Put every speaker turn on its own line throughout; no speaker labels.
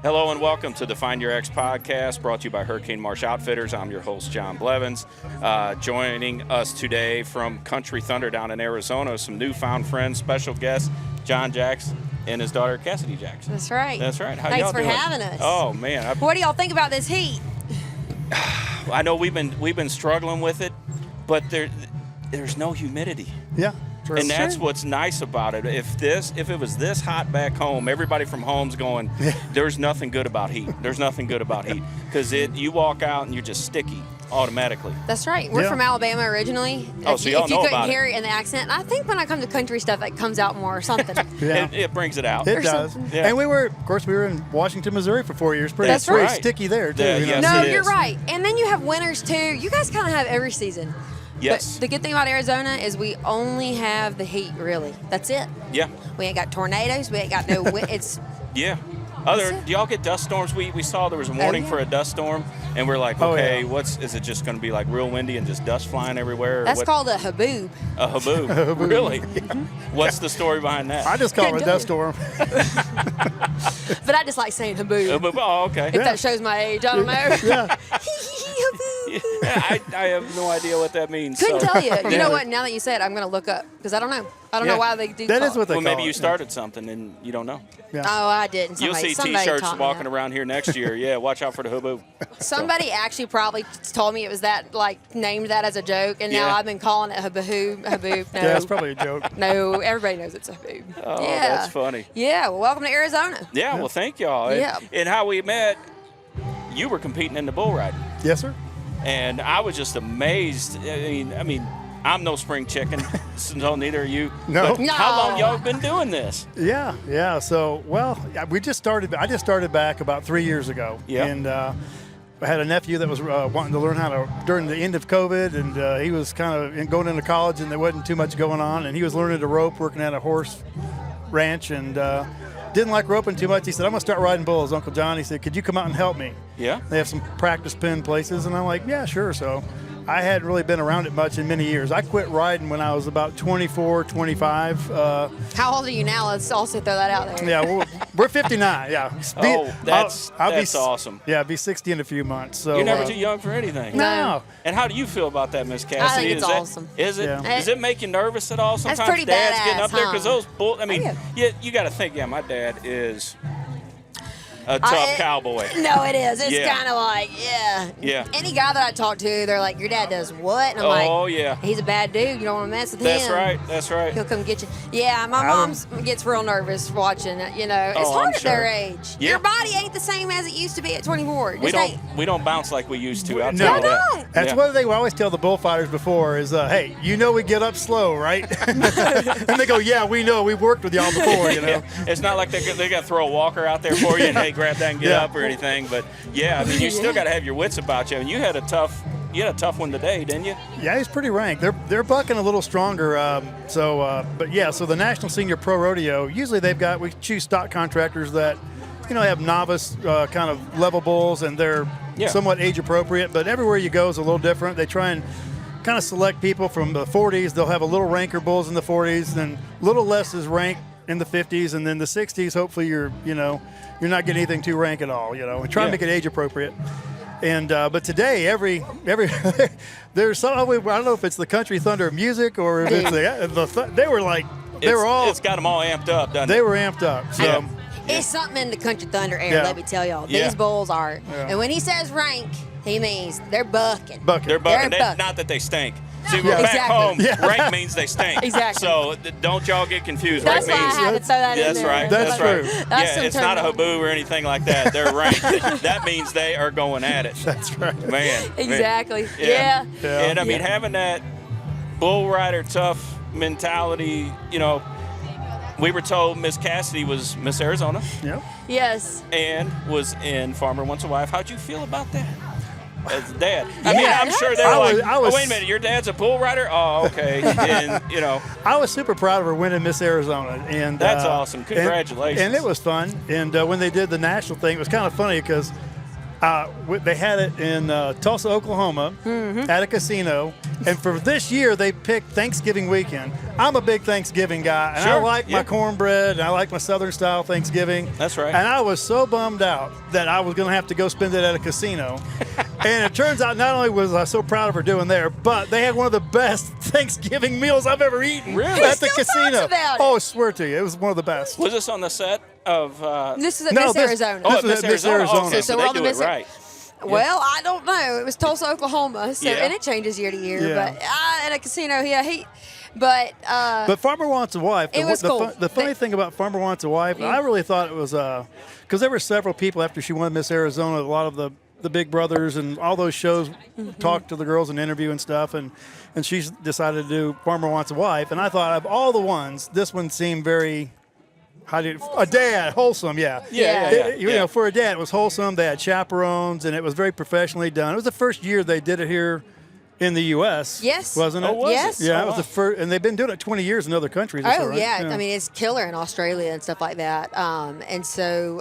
Hello and welcome to the Find Your X podcast, brought to you by Hurricane Marsh Outfitters. I'm your host, Jon Blevins. Joining us today from Country Thunder down in Arizona, some newfound friends, special guest, Jon Jacks and his daughter, Cassidy Jacks.
That's right.
That's right. How
Thanks
y'all
for
doing?
having us.
Oh, man.
What do y'all think about this heat?
I know we've been struggling with it, but there's no humidity.
Yeah.
And that's what's nice about it. If it was this hot back home, everybody from home's going, there's nothing good about heat. There's nothing good about heat. Because you walk out and you're just sticky automatically.
That's right. We're from Alabama originally.
Oh, so y'all know about it.
If you couldn't hear it in the accent. I think when I come to country stuff, it comes out more or something.
It brings it out.
It does.
Yeah.
And we were in Washington, Missouri for 4 years.
That's
pretty
right.
sticky there, too.
Yeah,
you know?
yes,
No,
it
you're
is.
right. And then you have winters, too. You guys kind of have every season.
Yes.
But the good thing about Arizona is we only have the heat, really. That's it.
Yeah.
We ain't got tornadoes. We ain't got no it's
Yeah. Do y'all get dust storms? We saw there was a warning for a dust storm, and we're like, okay, is it just going to be like real windy and just dust flying everywhere? Or
That's called a haboob.
A haboob. Really? What's the story behind that?
I just call it a dust storm.
But I just like saying haboob.
Oh, okay.
If that shows my age, I don't know.
Yeah.
I have no idea what that means.
Couldn't tell you. You
Yeah.
know what? Now that you say it, I'm going to look up because I don't know. I don't know why they do
That
call
is what
it.
they
Well,
call
maybe
it.
you started something and you don't know.
Yeah.
Oh, I didn't.
You'll see
Somebody
T-shirts
taught me
walking
that.
around here next year. Yeah, watch out for the haboob.
Somebody actually probably told me it was that, like, named that as a joke, and now
Yeah.
I've been calling it haboob. Haboob. No.
Yeah, it's probably a joke.
No, everybody knows it's a haboob.
Oh,
yeah.
that's funny.
Yeah, well, welcome to Arizona.
Yeah, well, thank y'all.
Yeah.
And how we met, you were competing in the bull riding.
Yes, sir.
And I was just amazed. I mean, I'm no spring chicken, so neither are you.
No.
But how long y'all been doing this?
Yeah. So, I just started back about 3 years ago.
Yeah.
And I had a nephew that was wanting to learn how to, during the end of COVID, and he was kind of going into college, and there wasn't too much going on, and he was learning to rope, working at a horse ranch, and didn't like roping too much. He said, I'm going to start riding bulls. Uncle John, he said, could you come out and help me?
Yeah.
They have some practice pen places, and I'm like, yeah, sure. So I hadn't really been around it much in many years. I quit riding when I was about 24, 25.
How old are you now? Let's also throw that out there.
Yeah, we're 59. Yeah.
That's
I'll be
awesome.
Yeah, I'll be 60 in a few months. So
You're never too young for anything.
No.
And how do you feel about that, Miss Cassidy?
think it's awesome.
Is it?
Yeah.
Does it make you nervous at all? Sometimes
pretty
Dad's
badass,
getting up there because
huh?
those bull. I mean,
Yeah.
you got to think. Yeah, my dad is a tough cowboy.
No, it is. It's
Yeah.
kind of like,
Yeah.
Any guy that I talk to, they're like, your dad does what? And I'm
Oh,
like,
yeah.
he's a bad dude. You don't want to mess with
That's
him.
right. That's right.
He'll come get you. Yeah, my mom gets real nervous watching it. You know, it's
Oh,
hard
I'm
at their
sure.
age.
Yeah.
Your body ain't the same as it used to be at 24.
We
Just ain't.
don't bounce like we used to. I'll
No.
tell you
Why
that.
not?
That's
Yeah.
one thing we always tell the bullfighters before is, hey, you know we get up slow, right? And they go, yeah, we know. We've worked with y'all before, you know.
Yeah. It's not like they got to throw a walker out there for you and hey, grab that and get
Yeah.
up or anything. But yeah, I mean, you still got to have your wits about you. And you had a tough one today, didn't you?
Yeah, he's pretty ranked. They're bucking a little stronger. So the National Senior Pro Rodeo, usually we choose stock contractors that, have novice kind of level bulls, and they're somewhat age appropriate. But everywhere you go is a little different. They try and kind of select people from the 40s. They'll have a little ranker bulls in the 40s, and a little less is ranked in the 50s, and then the 60s. Hopefully, you're not getting anything too rank at all. We try and make it age appropriate. And but today, every there's some. I don't know if it's the Country Thunder music or if it's they were like
It's got them all amped up, doesn't it?
they were amped up. So.
Yeah.
It's something in the Country Thunder air,
Yeah.
let me tell y'all.
Yeah.
These bulls are.
Yeah.
And when he says rank, he means they're bucking.
Bucket.
They're bucking.
They're bucking.
Not that they stink. See, we're
Yeah.
back
Exactly.
home.
Yeah.
Rank means they stink.
Exactly.
So don't y'all get confused.
That's why
rank
I
means
had to throw that in
that's
there.
right.
That's
That's
true.
right.
That's
Yeah, it's not a
terminology.
haboo or anything like that. They're ranked. That means they are going at it.
That's right.
Man.
Exactly.
Man.
Yeah.
Yeah.
And I mean, having that bull rider tough mentality, we were told Miss Cassidy was Miss Arizona
Yep.
Yes.
and was in Farmer Wants a Wife. How'd you feel about that? As a dad. I mean,
Yeah,
I'm
it
sure they
hurts.
were
I was-
like,
I was-
oh, wait a minute, your dad's a bull rider? Oh, okay. And,
I was super proud of her winning Miss Arizona, and
That's awesome. Congratulations.
And it was fun. And when they did the national thing, it was kind of funny because They had it in Tulsa, Oklahoma, at a casino. And for this year, they picked Thanksgiving weekend. I'm a big Thanksgiving guy, and I like my cornbread, and I like my Southern-style Thanksgiving.
That's right.
And I was so bummed out that I was going to have to go spend it at a casino. And it turns out not only was I so proud of her doing there, but they had one of the best Thanksgiving meals I've ever eaten at the casino. Oh, I swear to you, it was one of the best.
Was this on the set of?
This is at Miss Arizona.
Oh, Miss Arizona.
Arizona.
Okay, so they do it right.
Well, I don't know. It was Tulsa, Oklahoma, so and it changes year to year.
Yeah.
But at a casino, But
Farmer Wants a Wife.
It was cool.
The funny thing about Farmer Wants a Wife, I really thought it was because there were several people after she won Miss Arizona. A lot of the Big Brothers and all those shows talked to the girls and interview and stuff, and she's decided to do Farmer Wants a Wife. And I thought of all the ones, this one seemed very. A dad, wholesome, yeah. You know, for a dad, it was wholesome. They had chaperones, and it was very professionally done. It was the first year they did it here in the U.S.
Yes.
Wasn't it?
Oh, was yes.
it? Yeah, it was the first, and they've been doing it 20 years in other countries.
Oh,
right?
yeah. I mean, it's killer in Australia and stuff like that. And so,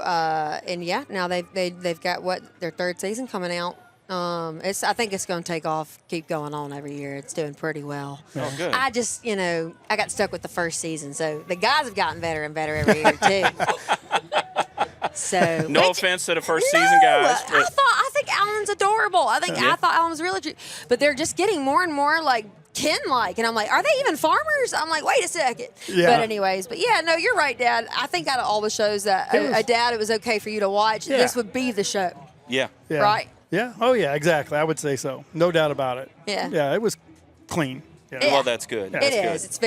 now they've got their third season coming out. I think it's going to take off, keep going on every year. It's doing pretty well.
Oh, good.
I just, I got stuck with the first season, so the guys have gotten better and better every year too. So
no offense to the first season guys. But
I think Alan's adorable. I thought Alan was really, but they're just getting more and more like Ken-like, and I'm like, are they even farmers? I'm like, wait a second.
Yeah.
But anyways, no, you're right, Dad. I think out of all the shows that a dad, it was okay for you to watch.
Yeah.
This would be the show.
Yeah.
Right.
Yeah. Oh, yeah. Exactly. I would say so. No doubt about it.
Yeah.
Yeah. It was clean. Yeah.
Well, that's good.
It is. It's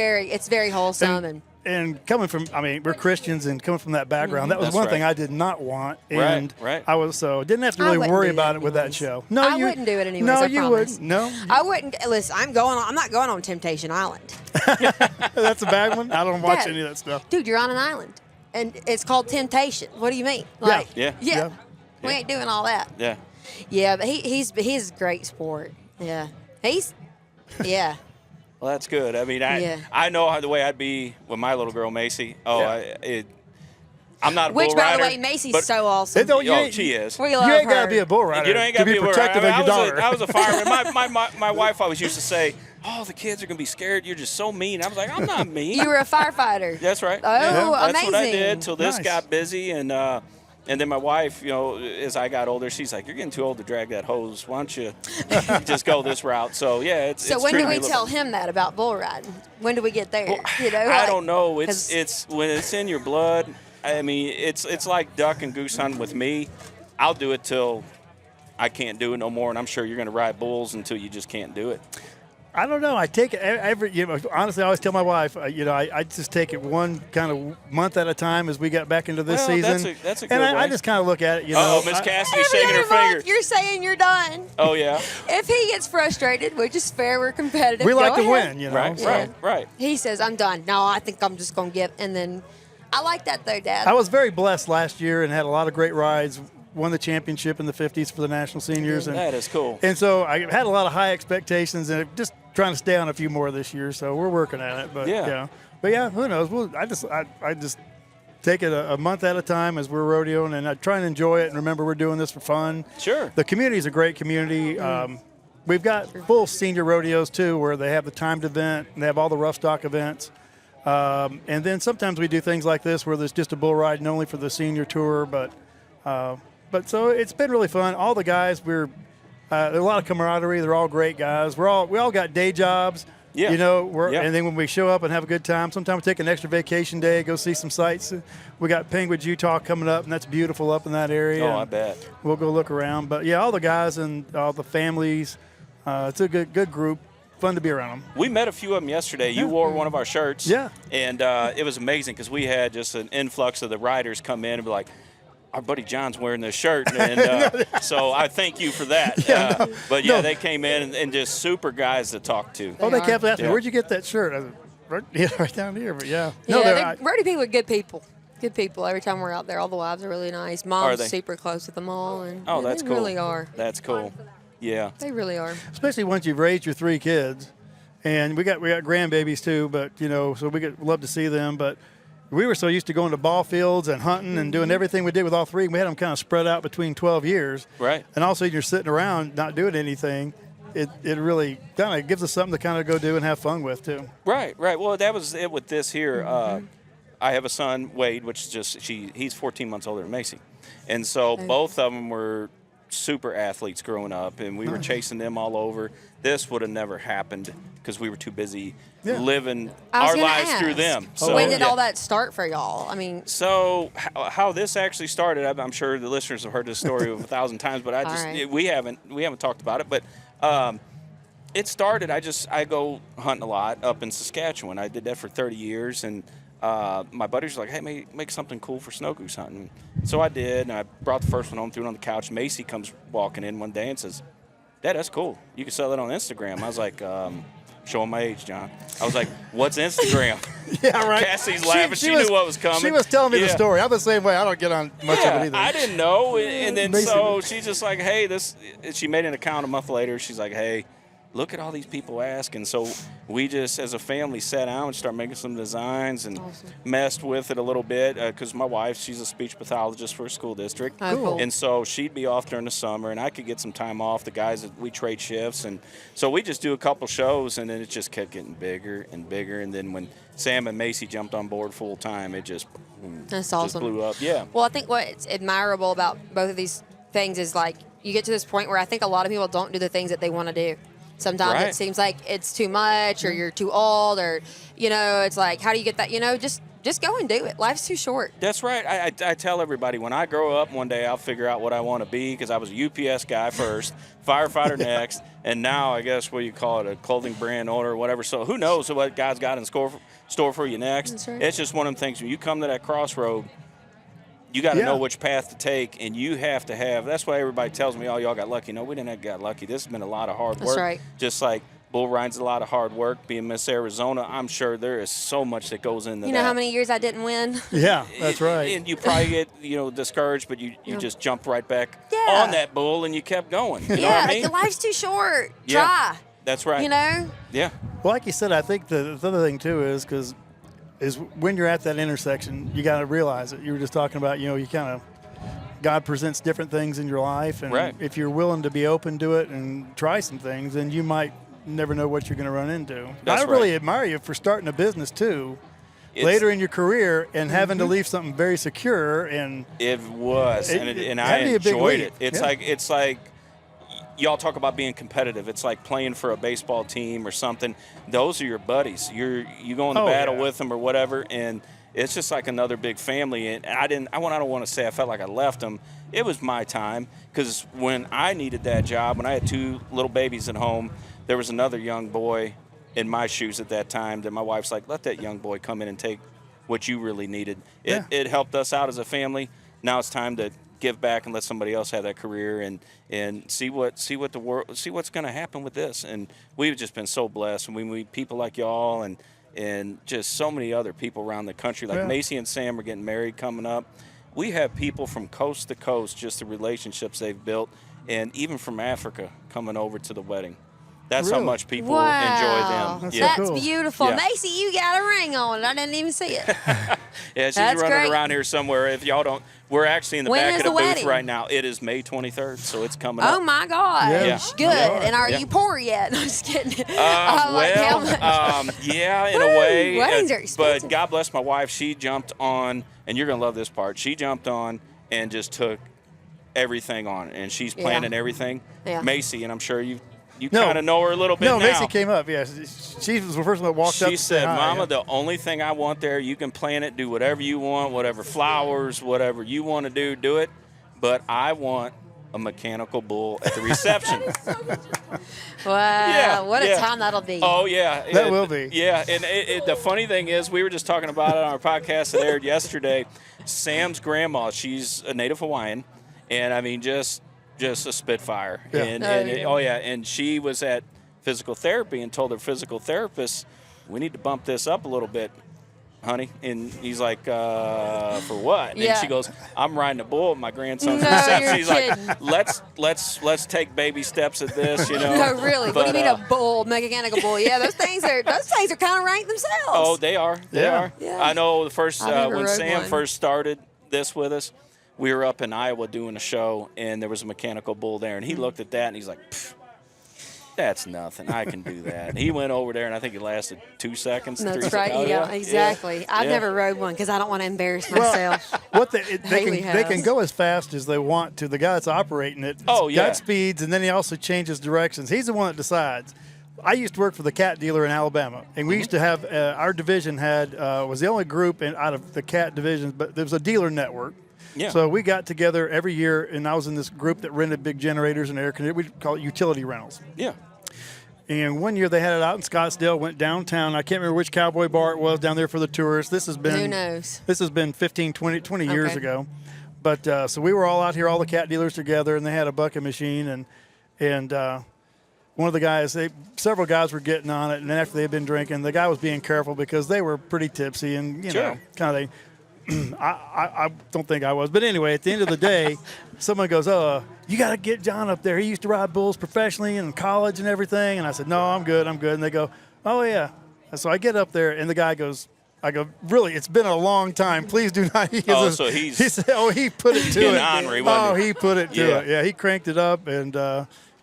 very wholesome
and coming from, we're Christians, and coming from that background, that was
That's
one
right.
thing I did not want. And
Right.
I was didn't have to really worry about it with that show. No,
I wouldn't do it anyways.
No,
I
you
promise.
wouldn't. No,
I wouldn't. Listen, I'm not going on Temptation Island.
that's a bad one. I don't watch any of that stuff.
Dude, you're on an island, and it's called Temptation. What do you mean?
Yeah.
We ain't doing all that.
Yeah.
Yeah, but he's a great sport. Yeah, yeah.
Well, that's good. I mean, I know the way I'd be with my little girl Macy. I'm not a bull rider.
Which, by the way, Macy's so awesome.
She is.
We love
you ain't
her.
got to be a bull rider.
You ain't got to be a bull
protective
rider.
of your daughter.
I was a fireman. My wife always used to say, "Oh, the kids are gonna be scared. You're just so mean." I was like, "I'm not mean."
You were a firefighter.
That's right.
Oh,
That's
amazing.
what I did till this
Nice.
got busy, and then my wife, as I got older, she's like, "You're getting too old to drag that hose. Why don't you just go this route?" So it's.
So when do we tell him that about bull riding? When do we get there?
I don't know. It's when it's in your blood. I mean, it's like duck and goose hunting with me. I'll do it till I can't do it no more, and I'm sure you're going to ride bulls until you just can't do it.
I don't know. I take it honestly, I always tell my wife, I just take it one kind of month at a time as we get back into this season.
That's a good
and
way.
I just kind of look at it,
Miss Cassidy shaking her finger.
You're saying you're done.
Oh, yeah.
If he gets frustrated, which is fair, we're competitive.
We like to
ahead.
win,
Right.
He says, I'm done. No, I think I'm just going to give. And then I like that, though, Dad.
I was very blessed last year and had a lot of great rides. Won the championship in the 50s for the national seniors. And
that is cool.
And so I had a lot of high expectations, and just trying to stay on a few more this year. So we're working at it. But who knows? I just take it a month at a time as we're rodeoing, and I try and enjoy it and remember we're doing this for fun.
Sure.
The community is a great community. We've got full senior rodeos too, where they have the timed event and they have all the rough stock events. And then sometimes we do things like this where there's just a bull riding only for the senior tour, but so it's been really fun. All the guys, there's a lot of camaraderie. They're all great guys. We all got day jobs.
Yeah.
And then when we show up and have a good time, sometimes we take an extra vacation day, go see some sights. We got Penguins, Utah coming up, and that's beautiful up in that area.
Oh, I bet.
We'll go look around. But yeah, all the guys and all the families. It's a good group. Fun to be around them.
We met a few of them yesterday. You wore one of our shirts.
Yeah.
And it was amazing because we had just an influx of the riders come in and be like, our buddy John's wearing this shirt. And so I thank you for that. They came in and just super guys to talk to.
They kept asking, where'd you get that shirt? I said, right down here. But
Rodeo people are good people. Good people. Every time we're out there, all the wives are really nice. Mom's super close with them all. And
that's
they
cool.
really are.
That's cool. Yeah.
They really are.
Especially once you've raised your 3 kids. And we got grandbabies too, but so we love to see them. But we were so used to going to ball fields and hunting and doing everything we did with all three. We had them kind of spread out between 12 years.
Right.
And also you're sitting around not doing anything. It really kind of gives us something to kind of go do and have fun with too.
Right. Well, that was it with this here. I have a son, Wade, which is just he's 14 months older than Macy. And so both of them were super athletes growing up, and we were chasing them all over. This would have never happened because we were too busy living our lives through them.
So when did all that start for y'all? I mean,
so how this actually started, I'm sure the listeners have heard this story 1,000 times, but we haven't talked about it. But it started. I go hunting a lot up in Saskatchewan. I did that for 30 years, and my buddies were like, hey, make something cool for snow goose hunting. So I did, and I brought the first one home, threw it on the couch. Macy comes walking in one day and says, Dad, that's cool. You can sell that on Instagram. I was like, showing my age, John. I was like, what's Instagram?
Yeah, right.
Cassie's laughing. She knew what was coming.
She was telling me the story. I'm the same way. I don't get on much of it either.
I didn't know. And then so she's just like, hey, she made an account a month later. She's like, hey, look at all these people asking. So we just, as a family, sat down and started making some designs and messed with it a little bit because my wife, she's a speech pathologist for a school district.
Oh, cool.
And so she'd be off during the summer, and I could get some time off. The guys, we trade shifts. And so we just do a couple shows, and then it just kept getting bigger and bigger. And then when Sam and Macy jumped on board full time, it just,
that's awesome.
just blew up. Yeah.
Well, I think what's admirable about both of these things is, like, you get to this point where I think a lot of people don't do the things that they want to do. Sometimes it seems like it's too much, or you're too old, or, it's like, how do you get that? Just go and do it. Life's too short.
That's right. I tell everybody, when I grow up, one day I'll figure out what I want to be, because I was a UPS guy first, firefighter next, and now I guess what you call it, a clothing brand owner or whatever. So who knows what God's got in store for you next.
That's right.
It's just one of them things. When you come to that crossroad, you got to know which path to take, and you have to have. That's why everybody tells me, "Oh, y'all got lucky." No, we didn't get lucky. This has been a lot of hard work.
That's right.
Just like bull riding's a lot of hard work. Being Miss Arizona, I'm sure there is so much that goes into that.
You know how many years I didn't win?
Yeah, that's right.
And you probably get discouraged, but you just jumped right back on that bull, and you kept going. You know what I mean?
Like, life's too short.
Yeah,
Try.
that's right. Yeah.
Well, like you said, I think the other thing too is when you're at that intersection, you got to realize it. You were just talking about, you kind of, God presents different things in your life, and if you're willing to be open to it and try some things, then you might never know what you're going to run into. I really admire you for starting a business too, later in your career, and having to leave something very secure. And
it was, and I enjoyed it. It's like y'all talk about being competitive. It's like playing for a baseball team or something. Those are your buddies. You go in the battle with them or whatever, and it's just like another big family. And I don't want to say I felt like I left them. It was my time, because when I needed that job, when I had 2 little babies at home, there was another young boy in my shoes at that time that my wife's like, let that young boy come in and take what you really needed. It helped us out as a family. Now it's time to give back and let somebody else have that career and see what's going to happen with this. And we've just been so blessed. And we meet people like y'all and just so many other people around the country. Like Macy and Sam are getting married coming up. We have people from coast to coast, just the relationships they've built, and even from Africa coming over to the wedding. That's how much people enjoy them.
That's beautiful. Yeah. Macy, you got a ring on it. I didn't even see it.
She's running around here somewhere. If y'all don't, we're actually in the back of the booth right now. It is May 23rd, so it's coming up.
Oh, my gosh. Yeah. Good. And are you poor yet? I'm just kidding.
In a way.
Weddings are expensive.
But God bless my wife. She jumped on, and you're going to love this part. She jumped on and just took everything on, and she's planning everything. Yeah. Macy, and I'm sure you kind of know her a little bit now.
No, Macy came up, yes. She was the first one that walked up.
She said, Mama, the only thing I want there, you can plan it, do whatever you want, whatever flowers, whatever you want to do it. But I want a mechanical bull at the reception.
Wow, what a time that'll be.
Oh, yeah.
That will be.
Yeah, and the funny thing is, we were just talking about it on our podcast that aired yesterday. Sam's grandma, she's a native Hawaiian, and I mean, just a spitfire.
Yeah.
And she was at physical therapy and told her physical therapist, we need to bump this up a little bit. honey? And he's like, for what? And
Yeah.
she goes, I'm riding a bull at my grandson's
No,
reception.
you're
He's
kidding.
like, let's take baby steps at this, you know.
No, really. What do you
But,
mean a bull, mechanical bull? Yeah, those things are kind of ranked themselves.
Oh, they are. They
Yeah.
are.
Yeah.
I know the first
I've never
when
rode
Sam
one.
first started this with us, we were up in Iowa doing a show, and there was a mechanical bull there, and he looked at that and he's like, "Pfft, that's nothing. I can do that." And he went over there, and I think it lasted 2 seconds.
That's
3
right.
seconds.
Yeah, exactly. I've
Yeah.
never rode one because I don't want to embarrass myself.
What they
Haley
can
has.
go as fast as they want to. The guy that's operating it,
Oh, yeah.
got speeds, and then he also changes directions. He's the one that decides. I used to work for the cat dealer in Alabama, and we used to have our division was the only group out of the cat divisions, but there was a dealer network.
Yeah.
So we got together every year, and I was in this group that rented big generators and air conditioners. We call it utility rentals.
Yeah.
And one year they had it out in Scottsdale, went downtown. I can't remember which cowboy bar it was down there for the tourists. This has been
Who knows?
This has been 15, 20 years
Okay.
ago. But so we were all out here, all the cat dealers together, and they had a bucket machine. And one of the guys, several guys were getting on it. And then after they had been drinking, the guy was being careful because they were pretty tipsy and, you know, kind of I don't think I was. But anyway, at the end of the day, someone goes, you got to get John up there. He used to ride bulls professionally in college and everything. And I said, no, I'm good. And they go, oh, yeah. And so I get up there, and the guy goes, I go, really, it's been a long time. Please do not.
So he
said, he put it to
getting
it.
ornery, wasn't he?
He put it to
Yeah.
it. Yeah, he cranked it up, and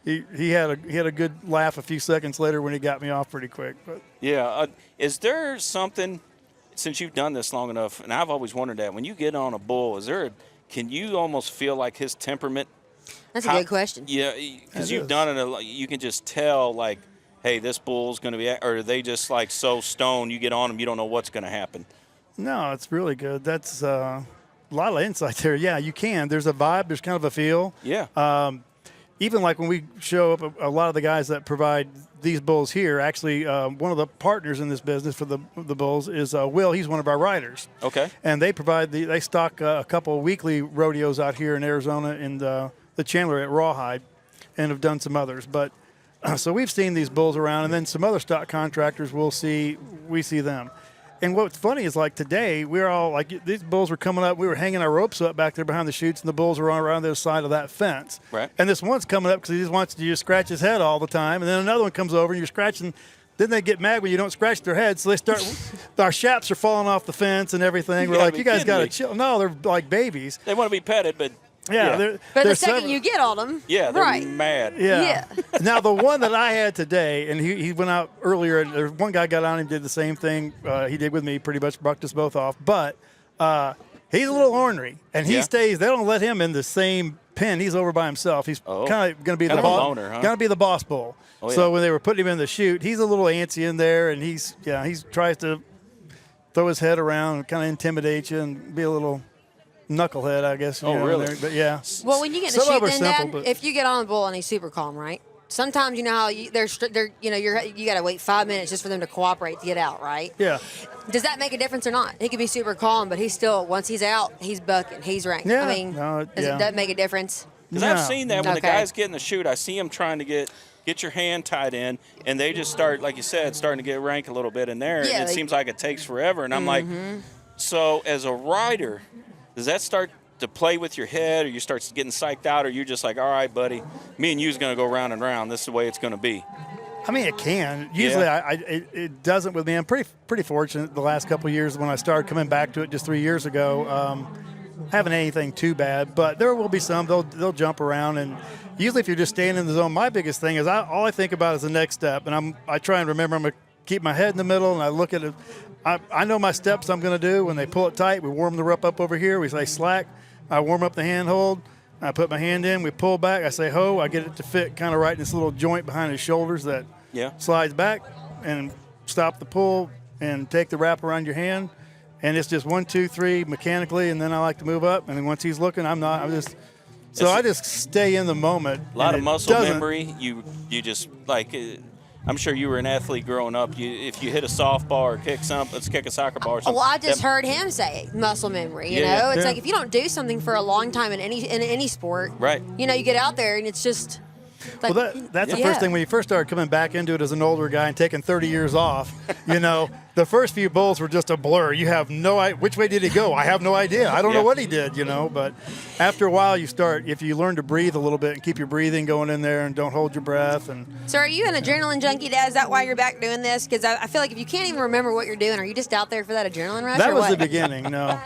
he had a good laugh a few seconds later when he got me off pretty quick. But
Yeah. Is there something, since you've done this long enough, and I've always wondered that, when you get on a bull, can you almost feel like his temperament?
That's a good question.
Yeah, because you've done it a lot. You can just tell, like, hey, this bull's going to be, or are they just like so stoned, you get on them, you don't know what's going to happen?
no, it's really good. That's a lot of insight there. Yeah, you can. There's a vibe. There's kind of a feel.
Yeah.
Even like when we show up, a lot of the guys that provide these bulls here, actually, one of the partners in this business for the bulls is Will. He's one of our riders.
Okay.
And they they stock a couple of weekly rodeos out here in Arizona and the Chandler at Rawhide, and have done some others. But so we've seen these bulls around, and then some other stock contractors we see them. And what's funny is, like, today, we're all like, these bulls were coming up. We were hanging our ropes up back there behind the chutes, and the bulls were on around the other side of that fence.
Right.
And this one's coming up because he just wants you to scratch his head all the time. And then another one comes over, and you're scratching. Then they get mad when you don't scratch their head, so they start. Our shaps are falling off the fence and everything.
You
We're
gotta
like,
be
you guys
kidding
got to
me.
chill. No, they're like babies.
They want to be petted, but
Yeah.
But
they're
the second
seven-
you get on them,
yeah, they're
right?
mad.
Yeah. Now, the one that I had today, and he went out earlier, and there's one guy got on and did the same thing he did with me, pretty much bucked us both off. But he's a little ornery, and he
Yeah.
stays. They don't let him in the same pen. He's over by himself. He's kind of going to be
Kind
the
of a
boss.
loner, huh?
Going to be the boss bull.
Oh,
So
yeah.
when they were putting him in the chute, he's a little antsy in there, and he tries to throw his head around and kind of intimidate you and be a little knucklehead, I guess.
Oh,
in
really?
there. But yeah.
Well, when you get in the
Some of
chute,
them
then
are simple,
Dad,
but-
if you get on a bull and he's super calm, right? Sometimes you know how you got to wait 5 minutes just for them to cooperate to get out, right?
Yeah.
Does that make a difference or not? He could be super calm, but he's still, once he's out, he's bucking, he's ranked.
Yeah.
I mean,
No,
does
yeah.
that make a difference?
Because I've
No.
seen that when the
Okay.
guys get in the chute, I see them trying to get your hand tied in, and they just start, like you said, starting to get rank a little bit in there,
Yeah,
and it
they-
seems like it takes forever. And I'm like, so as a rider, does that start to play with your head, or you start getting psyched out, or you're just like, all right, buddy, me and you's going to go round and round. This is the way it's going to be.
I mean, it can. Usually, it doesn't with me. I'm pretty fortunate the last couple of years when I started coming back to it just 3 years ago. Haven't anything too bad, but there will be some. They'll jump around, and usually if you're just staying in the zone, my biggest thing is all I think about is the next step, and I try and remember I'm going to keep my head in the middle, and I look at it. I know my steps I'm going to do. When they pull it tight, we warm the rope up over here. We say slack. I warm up the handhold. I put my hand in. We pull back. I say ho. I get it to fit kind of right in this little joint behind his shoulders that slides back, and stop the pull and take the wrap around your hand. And it's just 1, 2, 3 mechanically, and then I like to move up. And then once he's looking, I'm not. I just stay in the moment.
A lot of muscle memory. You just like. I'm sure you were an athlete growing up. If you hit a softball or let's kick a soccer ball or something.
Well, I just heard him say it, muscle memory. You know, it's like if you don't do something for a long time in any sport,
right?
You know, you get out there and it's just. Like,
that's the first thing when you first started coming back into it as an older guy and taking 30 years off. You know, the first few bulls were just a blur. You have no idea. Which way did he go? I have no idea. I don't know what he did, But after a while, if you learn to breathe a little bit and keep your breathing going in there and don't hold your breath. And
So are you an adrenaline junkie, Dad? Is that why you're back doing this? Because I feel like if you can't even remember what you're doing, are you just out there for that adrenaline rush?
that
or
was
what?
the beginning. No,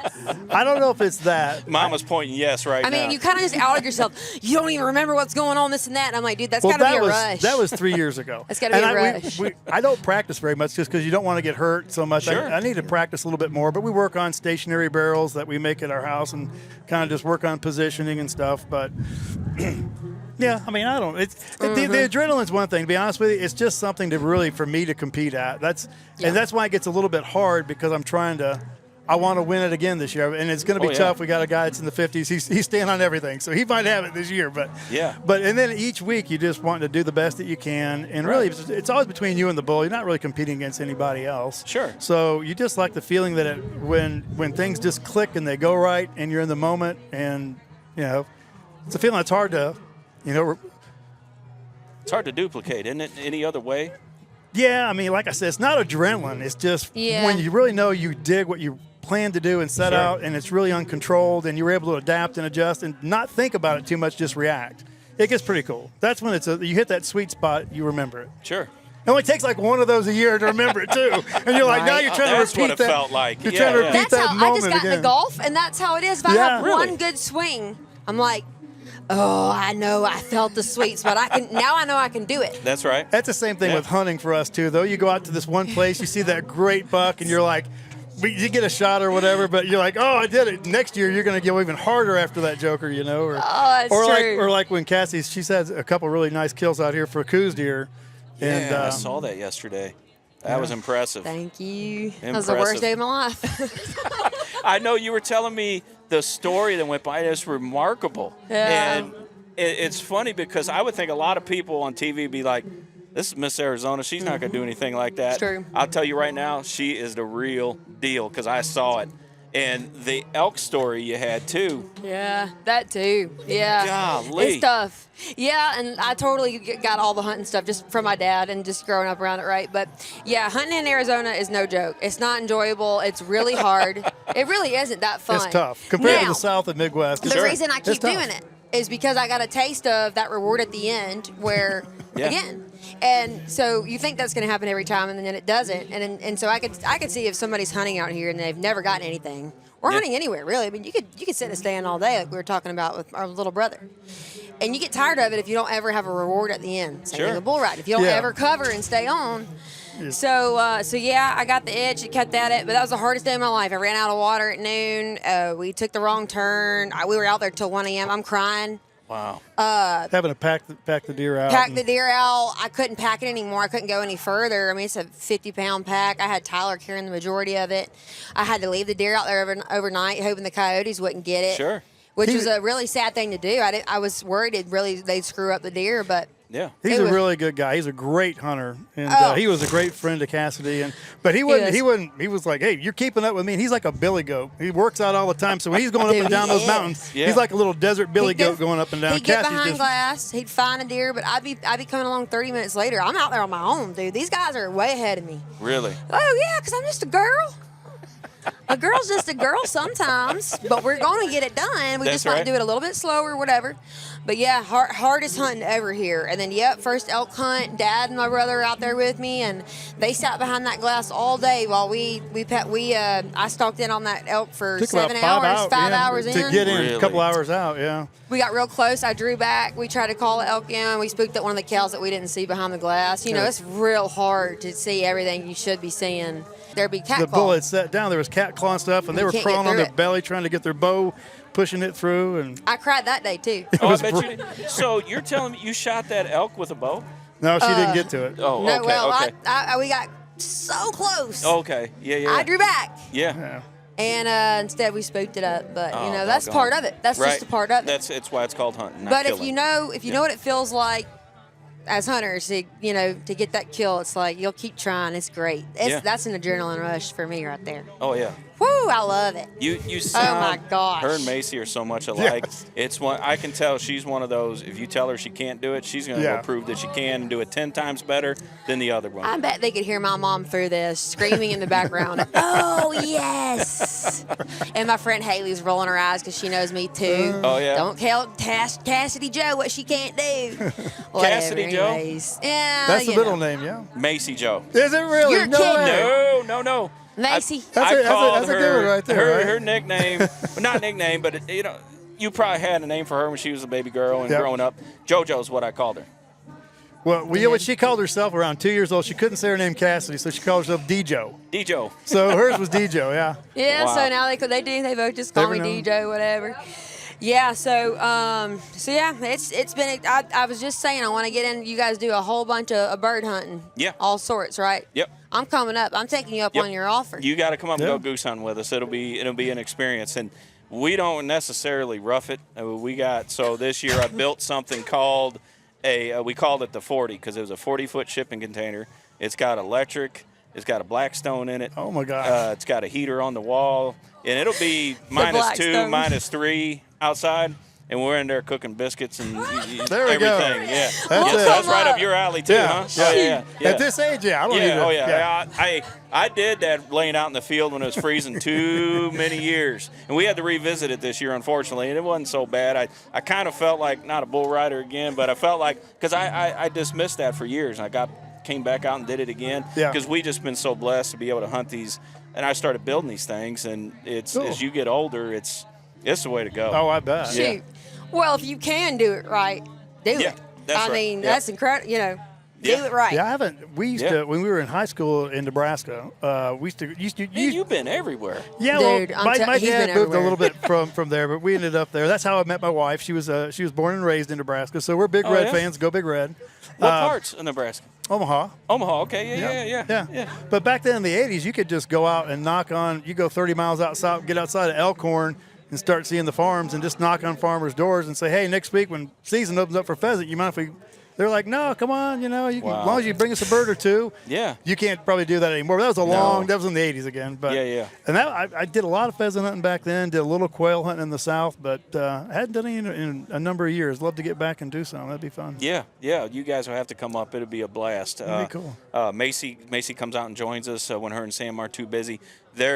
I don't know if it's that.
Mama's pointing yes right now.
I mean, you kind of just outed yourself. You don't even remember what's going on, this and that. And I'm like, dude, that's got to be a rush.
That was 3 years ago.
That's gotta be a rush.
I don't practice very much just because you don't want to get hurt so much.
Sure.
I need to practice a little bit more, but we work on stationary barrels that we make at our house and kind of just work on positioning and stuff. But yeah, I mean, I don't. The adrenaline's one thing. To be honest with you, it's just something to really for me to compete at. And that's why it gets a little bit hard because I want to win it again this year, and it's going to be tough. We got a guy that's in the 50s. He's staying on everything, so he might have it this year. But and then each week you just want to do the best that you can, and really it's always between you and the bull. You're not really competing against anybody else.
Sure.
So you just like the feeling that when things just click and they go right, and you're in the moment, and it's a feeling that's hard to,
It's hard to duplicate, isn't it? Any other way?
Yeah, I mean, like I said, it's not adrenaline. It's just when you really know you dig what you plan to do and set out, and it's really uncontrolled, and you're able to adapt and adjust and not think about it too much, just react. It gets pretty cool. That's when you hit that sweet spot, you remember it.
Sure.
It only takes like one of those a year to remember it too, and you're like, now you're trying to repeat that.
That's what it felt like.
You're trying to repeat
That's
that
how
moment
I just got
again.
into golf, and that's how it is. If I have one good swing, I'm like, oh, I know I felt the sweet spot. I know I can do it.
That's right.
That's the same thing with hunting for us too, though. You go out to this one place, you see that great buck, and you're like, you get a shot or whatever, but you're like, oh, I did it. Next year, you're going to go even harder after that joker, Or,
that's true.
Or like when Cassie, she's had a couple really nice kills out here for a coos deer. And,
I saw that yesterday. That was impressive.
Thank you.
Impressive.
That was the worst day of my life.
I know you were telling me the story that went by. It's remarkable.
Yeah.
And it's funny because I would think a lot of people on TV be like, this is Miss Arizona. She's not going to do anything like that.
It's true.
I'll tell you right now, she is the real deal because I saw it. And the elk story you had, too.
Yeah, that too. Yeah.
Golly.
It's tough. Yeah, and I totally got all the hunting stuff just from my dad and just growing up around it, right? But, yeah, hunting in Arizona is no joke. It's not enjoyable. It's really hard. It really isn't that fun.
It's tough. Compared to
Now,
the South and Midwest.
The reason I keep doing it is because I got a taste of that reward at the end where, again, and so you think that's going to happen every time, and then it doesn't. And so I could see if somebody's hunting out here and they've never gotten anything, or hunting anywhere really. I mean, you could sit in a stand all day, like we were talking about with our little brother, and you get tired of it if you don't ever have a reward at the end. Same thing with bull riding. If you don't ever cover and stay on. So yeah, I got the itch. It kept at it, but that was the hardest day of my life. I ran out of water at noon. We took the wrong turn. We were out there till 1 a.m. I'm crying.
Wow.
Having to pack the deer out.
Pack the deer out. I couldn't pack it anymore. I couldn't go any further. I mean, it's a 50-pound pack. I had Tyler carrying the majority of it. I had to leave the deer out there overnight, hoping the coyotes wouldn't get it.
Sure.
Which was a really sad thing to do. I was worried they'd screw up the deer, but
yeah,
he's a really good guy. He's a great hunter, and he was a great friend to Cassidy. But he wouldn't. He was like, "Hey, you're keeping up with me." And he's like a billy goat. He works out all the time. So when he's going up and down those mountains, he's like a little desert billy goat going up and down.
He'd get behind glass. He'd find a deer, but I'd be coming along 30 minutes later. I'm out there on my own, dude. These guys are way ahead of me.
Really?
Oh yeah, because I'm just a girl. A girl's just a girl sometimes, but we're going to get it done. We just might do it a little bit slower, whatever. But yeah, hardest hunting ever here. And then, first elk hunt. Dad and my brother are out there with me, and they sat behind that glass all day while I stalked in on that elk for 7 hours, 5 hours in.
To get in, a couple hours out, yeah.
We got real close. I drew back. We tried to call the elk in. We spooked at one of the cows that we didn't see behind the glass. It's real hard to see everything you should be seeing. There'd be cat claw.
The bull had sat down. There was cat claw and stuff, and they were crawling on their belly trying to get their bow, pushing it through. And
I cried that day, too.
I bet you did. So you're telling me you shot that elk with a bow?
No, she didn't get to it.
Oh,
no,
okay.
Well,
okay.
we got so close.
Okay, yeah.
I drew back.
Yeah.
And instead we spooked it up. But, that's part of it. That's just a part of it.
It's why it's called hunting, not
But
killing.
if you know what it feels like, as hunters, to get that kill, it's like you'll keep trying. It's great. That's an adrenaline rush for me right there.
Oh yeah.
Woo! I love it.
You sound,
my gosh.
her and Macy are so much alike.
Yes.
It's one I can tell she's one of those. If you tell her she can't do it, she's going to
Yeah.
go prove that she can and do it 10 times better than the other one.
I bet they could hear my mom through this screaming in the background. Oh yes! And my friend Haley's rolling her eyes because she knows me too.
Oh, yeah?
Don't tell Cassidy Joe what she can't do.
Cassidy Joe?
Anyways. Yeah,
That's the
you
middle
know.
name, yeah.
Macy Joe.
Is it really?
You're
no
kidding.
way.
No.
Macy.
That's a good one right there, right?
Her nickname, well, not nickname, but you probably had a name for her when she was a baby girl and
Yep.
growing up. JoJo's what I called her.
Well, you know what she called herself around 2 years old? She couldn't say her name Cassidy, so she called herself D-Jo.
D-Jo.
So hers was D-Jo, yeah.
Yeah,
Wow.
so now they both just call
Never
me
know.
DJ, whatever. Yeah, so yeah, it's been. I was just saying I want to get in. You guys do a whole bunch of bird hunting.
Yeah.
All sorts, right?
Yep.
I'm coming up. I'm taking you up
Yep.
on your offer.
You got to come up and
Yeah.
go goose hunting with us. It'll be an experience, and we don't necessarily rough it. So this year I built something called we called it the 40 because it was a 40-foot shipping container. It's got electric. It's got a Blackstone in it.
Oh, my gosh.
It's got a heater on the wall, and it'll be -2,
Blackstone.
-3 outside. And we're in there cooking biscuits and
There we
everything.
go.
Yeah,
That's
yeah,
it.
that's right up your alley too, huh?
Yeah.
Yeah.
At this age, yeah. I don't need
Yeah,
to.
oh yeah. I did that laying out in the field when it was freezing too many years, and we had to revisit it this year, unfortunately, and it wasn't so bad. I kind of felt like not a bull rider again, but I felt like because I dismissed that for years, and came back out and did it again
Yeah.
because we just been so blessed to be able to hunt these, and I started building these things, and it's
Cool.
as you get older, it's the way to go.
Oh, I bet.
Shoot.
Yeah.
Well, if you can do it right, do
Yeah,
it.
that's
I
right.
mean,
Yeah.
that's incredible.
Yeah.
Do it right.
Yeah, I haven't. We used to when we were in high school in Nebraska. We used to.
Man, you've been everywhere.
Yeah,
Dude,
well,
I'm
my
he's
dad
been
moved a
everywhere.
little bit from there, but we ended up there. That's how I met my wife. She was born and raised in Nebraska, so we're big
Oh,
Red
yeah?
fans. Go Big Red.
What parts of Nebraska?
Omaha.
Omaha. Okay. Yeah.
But back then in the 80s, you could just go out and knock on. You go 30 miles outside, get outside of Elkhorn, and start seeing the farms, and just knock on farmers' doors and say, "Hey, next week when season opens up for pheasant, you mind if we?" They're like, "No, come on, you can,
Wow.
as long as you bring us a bird or two."
Yeah.
You can't probably do that anymore. But that was that was in the 80s again. But
Yeah.
And I did a lot of pheasant hunting back then. Did a little quail hunting in the south, but I hadn't done any in a number of years. Love to get back and do some. That'd be fun.
Yeah. You guys will have to come up. It'll be a blast.
That'd be cool.
Macy comes out and joins us when her and Sam are too busy.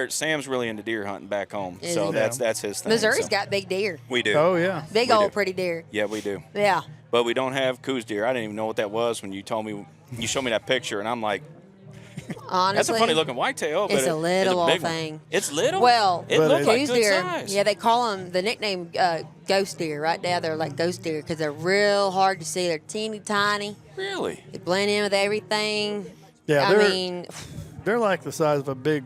Sam's really into deer hunting back home,
Is
so
he?
that's his thing.
Missouri's
so.
got big deer.
We do.
Oh yeah.
Big
We
old
do.
pretty deer.
Yeah, we do.
Yeah.
But we don't have coos deer. I didn't even know what that was when you told me. You showed me that picture, and I'm like,
Honestly.
that's a funny looking whitetail. But
It's a little
big
old
one.
thing.
It's little.
Well,
it
But
looks like
coos
good
deer.
size.
Yeah, they call them the nickname ghost deer. Right now, they're like ghost deer because they're real hard to see. They're teeny tiny.
Really.
They blend in with everything.
Yeah,
I
they're
mean,
they're like the size of a big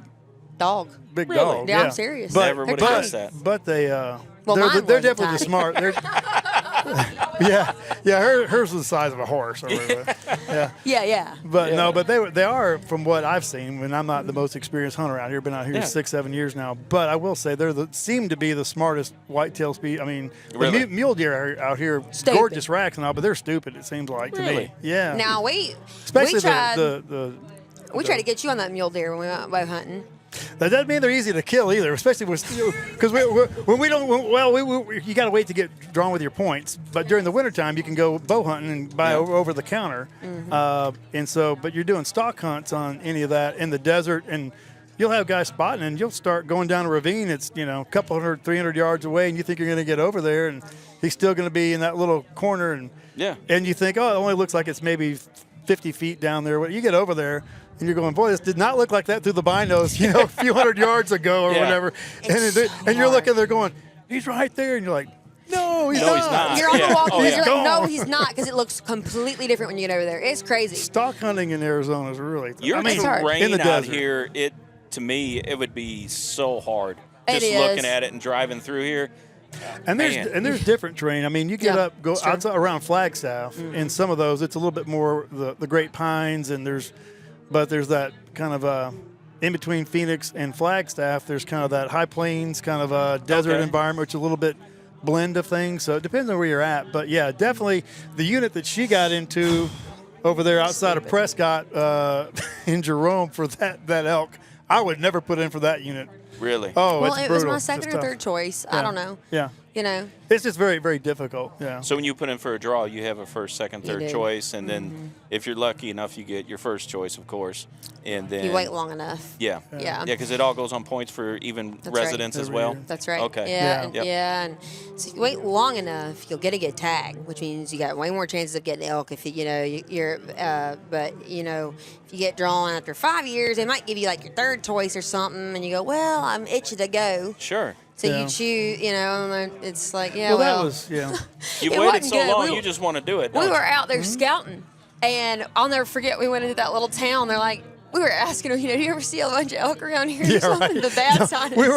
dog.
big
Really?
dog.
Yeah, I'm serious.
But,
Never would've
but-
guessed that.
But they
Well,
they're
mine
they're
wasn't
definitely
tiny.
the smart. They're, hers was the size of a horse. Or whatever. Yeah.
Yeah.
But
Yeah.
no, but they are from what I've seen. And I'm not the most experienced hunter out here. Been out here
Yeah.
6-7 years now. But I will say seem to be the smartest whitetail speed. I mean,
Really?
the mule deer are out here,
Stupid.
gorgeous racks and all, but they're stupid. It seems like to me.
Really?
Yeah.
Now we
especially
tried
we
to get you on that mule deer when we went bow hunting.
That doesn't mean they're easy to kill either, especially because when we don't. Well, you got to wait to get drawn with your points. But during the wintertime, you can go bow hunting and buy
Yeah.
over the counter. And so, but you're doing stock hunts on any of that in the desert, and you'll have guys spotting, and you'll start going down a ravine. It's a couple 300 yards away, and you think you're going to get over there, and he's still going to be in that little corner, and you think, oh, it only looks like it's maybe 50 feet down there. You get over there. And you're going, boy, this did not look like that through the binos, a few hundred yards ago or
Yeah.
whatever.
It's
And you're
hard.
looking there going, he's right there. And you're like, no, he's not.
You're on
Yeah.
the walk,
Oh,
and
yeah.
you're like, no,
Gone.
he's not, because it looks completely different when you get over there. It's crazy.
Stock hunting in Arizona is really
Your
It's hard.
terrain
in the
out
desert.
here, to me, it would be so hard.
It
Just
is.
looking at it and driving through here.
And there's different terrain. I mean, you get
Yeah,
up, go
it's true.
outside around Flagstaff. In some of those, it's a little bit more the Great Pines, and there's that kind of in between Phoenix and Flagstaff. There's kind of that high plains kind of desert
Okay.
environment, which is a little bit blend of things. So it depends on where you're at. But yeah, definitely the unit that she got into over there outside of Prescott in Jerome for that elk. I would never put in for that unit.
Really?
Oh,
Well,
it's
it
brutal.
was my
It's
second or
tough.
third choice. I
Yeah.
don't know.
Yeah.
You know,
It's just very, very difficult. Yeah.
So when you put in for a draw, you have a first, second, third
do.
choice, and then if you're lucky enough, you get your first choice, of course, and then
you wait long enough.
Yeah.
Yeah.
Yeah, because it all goes on points for even
That's right.
residents as
Every
well.
year.
That's right.
Okay.
Yeah.
Yeah.
And, so if you wait long enough, you'll get a good tag, which means you got way more chances of getting elk if you're. But if you get drawn after 5 years, they might give you like your third choice or something, and you go, well, I'm itching to go.
Sure.
So
Yeah.
you choose, and then it's like, yeah,
Well,
well.
that was
You
It
waited
wasn't
so
good.
long,
We-
you just want to do it.
We
don't
were
you?
out there scouting, and I'll never forget. We went into that little town. They're like, we were asking them, do you ever see a bunch of elk around here?
Yeah,
or something?
right.
The bad
No,
sign.
we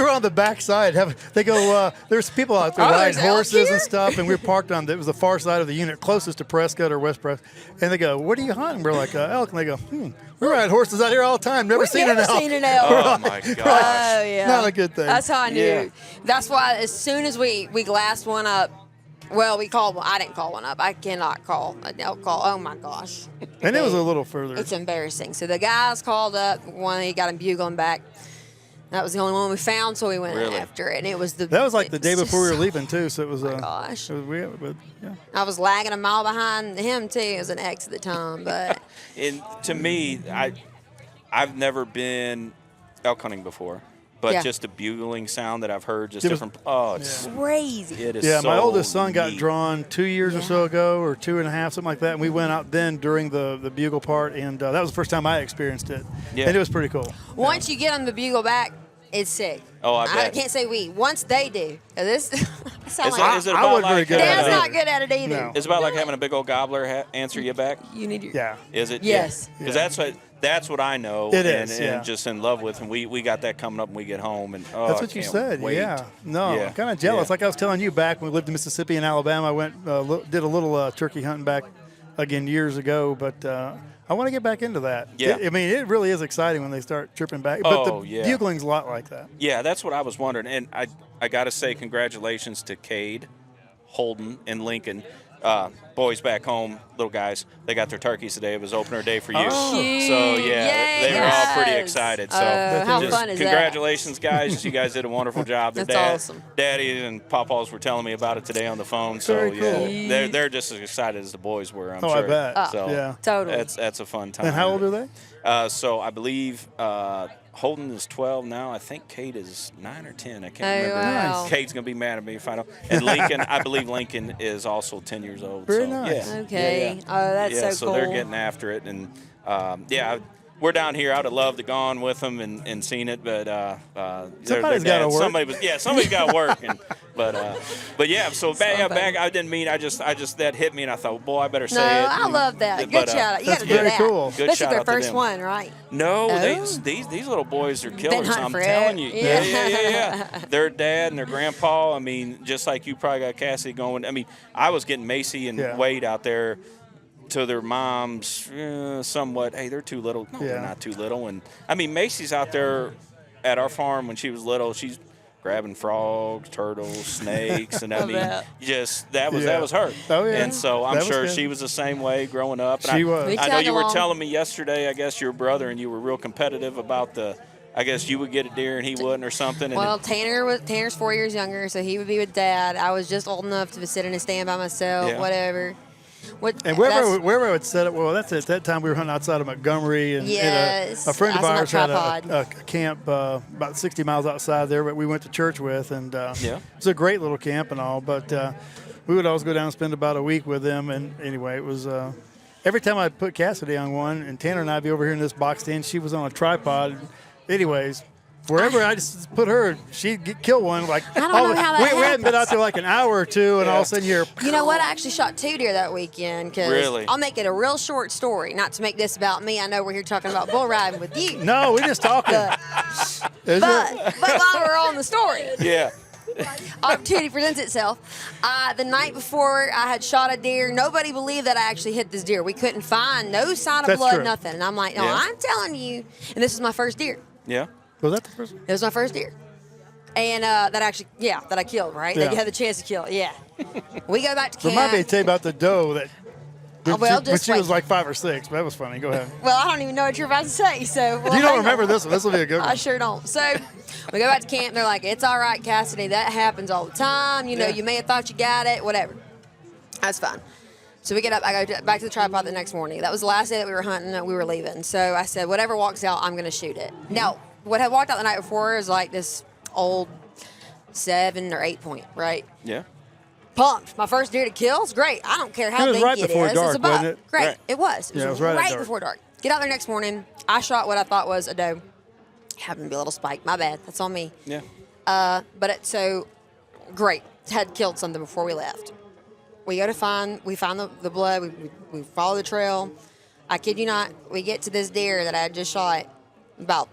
were on the back side. They go. There's people out there
Oh,
riding
there's elk
horses
here?
and stuff, and we were parked on. It was the far side of the unit, closest to Prescott or West Prescott. And they go, "What are you hunting?" We're like, "Elk." And they go, "We ride horses out here all the time. Never
We've
seen
never
an elk."
seen an elk.
Oh, my gosh.
Oh, yeah.
Not a good thing.
That's how I knew.
Yeah.
That's why as soon as we glassed one up, well, we called one. I didn't call one up. I cannot call an elk call. Oh, my gosh.
And it was a little further.
It's embarrassing. So the guys called up. One, he got him bugling back. That was the only one we found, so we went
Really?
after it. And it was
That was like the day
it was
before we were
just-
leaving too. So it was.
Oh, my gosh.
It was weird, but yeah.
I was lagging a mile behind him, too. It was an X at the time, but
And to me, I've never been elk hunting before, but
Yeah.
just the bugling sound that I've heard, just
It was-
different. Oh, it's
crazy.
it is.
Yeah, my
so
oldest son got
neat.
drawn 2 years or
Yeah.
so ago, or 2.5, something like that. And we went out then during the bugle part, and that was the first time I experienced it.
Yeah.
And it was pretty cool.
Once you get them to bugle back, it's sick.
Oh, I bet.
can't say we. Once they do. This I sound
Is
like
it
I
about
wasn't very
like
good at
Dan's
it.
not good at it either.
No.
It's about like having a big old gobbler answer you back.
You need your.
Yeah.
Is it?
Yes.
Because
Yeah.
that's what I know.
It
and,
is,
and
yeah.
just in love with, and we got that coming up when we get home. And oh,
That's
I
what you
can't
said.
wait.
Yeah. No,
Yeah.
I'm kind of jealous.
Yeah.
Like I was telling you back when we lived in Mississippi and Alabama, I went did a little turkey hunting back again years ago, but I want to get back into that.
Yeah.
I mean, it really is exciting when they start tripping back. But
Oh,
the
yeah.
bugling's a lot like that.
Yeah, that's what I was wondering. And I got to say congratulations to Cade, Holden, and Lincoln. Boys back home, little guys, they got their turkeys today. It was opener day for you.
Oh.
So, yeah, they were all pretty
Yes.
excited. So,
How
just
fun is that?
congratulations, guys. You guys did a wonderful job. Their
That's awesome.
Daddy and Papaws were telling me about it today on the phone. So,
Very cool.
yeah, they're just as excited as the boys were, I'm
Oh,
sure.
I bet.
Oh,
So,
yeah.
Totally.
That's a fun time.
And how old are they?
So I believe Holden is 12 now. I think Kate is 9 or 10. I can't
Oh,
remember.
wow.
Kate's going to be mad at me if I don't. And Lincoln, I believe Lincoln is also 10 years old.
Very
so,
nice.
Yeah.
Okay.
Yeah.
Oh, that's
Yeah,
so cool.
they're getting after it. And, we're down here. I would have loved to gone with them and seen it, but
Somebody's gotta work.
Somebody's got to work. And, but yeah. So back. I didn't mean. I just that hit me, and I thought, boy, I better say
No,
it.
I
And-
love that. Good
but,
shout out. You got
That's
to do
very
that.
cool.
Good
Especially
shout
their
out to
first
them.
one, right?
No,
Oh.
these little boys are killers.
hunting
I'm
forever.
telling you.
Yeah.
Yeah. Their dad and their grandpa. I mean, just like you probably got Cassidy going. I mean, I was getting Macy and
Yeah.
Wade out there to their moms somewhat. Hey, they're too little. No, they're
Yeah.
not too little. And I mean, Macy's out there at our farm when she was little. She's grabbing frogs, turtles, snakes, and I
Love
mean,
that.
just that was
Yeah.
her.
Oh, yeah.
And so I'm
That was
sure
good.
she was the same way growing up. And
She was.
We
I know
tag
you were
along.
telling me yesterday. I guess your brother and you were real competitive about the. I guess you would get a deer and he wouldn't, or something. And
Well, Tanner's 4 years younger, so he would be with Dad. I was just old enough to sit in a stand by myself,
Yeah.
whatever.
And wherever I would set up, well, that's at that time we were hunting outside of Montgomery, and
Yes.
a friend of
I was on
ours
that
had
tripod.
a camp about 60 miles outside there, but we went to church with, and
Yeah.
it was a great little camp and all. But we would always go down and spend about a week with them, and anyway, it was. Every time I'd put Cassidy on one, and Tanner and I'd be over here in this box stand, she was on a tripod. Anyways. Wherever I just put her, she'd kill one. Like
I don't know how that
we hadn't been
happens.
out there like an hour or two, and all of a
Yeah.
sudden you're.
You know what? I actually shot 2 deer that weekend because
Really?
I'll make it a real short story. Not to make this about me. I know we're here talking about bull riding with you.
No, we're just talking. Is it?
But while we're on the story,
yeah.
opportunity presents itself. The night before I had shot a deer, nobody believed that I actually hit this deer. We couldn't find no sign of
That's
blood,
true.
nothing. And I'm like, no,
Yeah.
I'm telling you. And this is my first deer.
Yeah.
Was that the first one?
It was my first deer. And that I killed, right? That
Yeah.
you had the chance to kill. Yeah. We go back to camp.
Remind me to tell you about the doe that When she was like 5 or 6. But that was funny. Go ahead.
Well, I don't even know what you're about to say. So
You don't remember this one. This will be a good one.
I sure don't. So we go back to camp. They're like, it's all right, Cassidy. That happens all the time. You know, you may have thought you got it, whatever. That's fine. So we get up. I go back to the tripod the next morning. That was the last day that we were hunting and we were leaving. So I said, whatever walks out, I'm going to shoot it. Now, what had walked out the night before is like this old 7 or 8 point, right?
Yeah.
Pumped. My first deer to kill is great. I don't care how
was
big
right
it
before
is.
dark,
It's a buck.
wasn't it?
Great.
Right.
It was.
Yeah, it was right at dark.
before dark. Get out there next morning. I shot what I thought was a doe. Happened to be a little spike. My bad. That's on me.
Yeah.
So great. Had killed something before we left. We go to find the blood. We follow the trail. I kid you not. We get to this deer that I had just shot about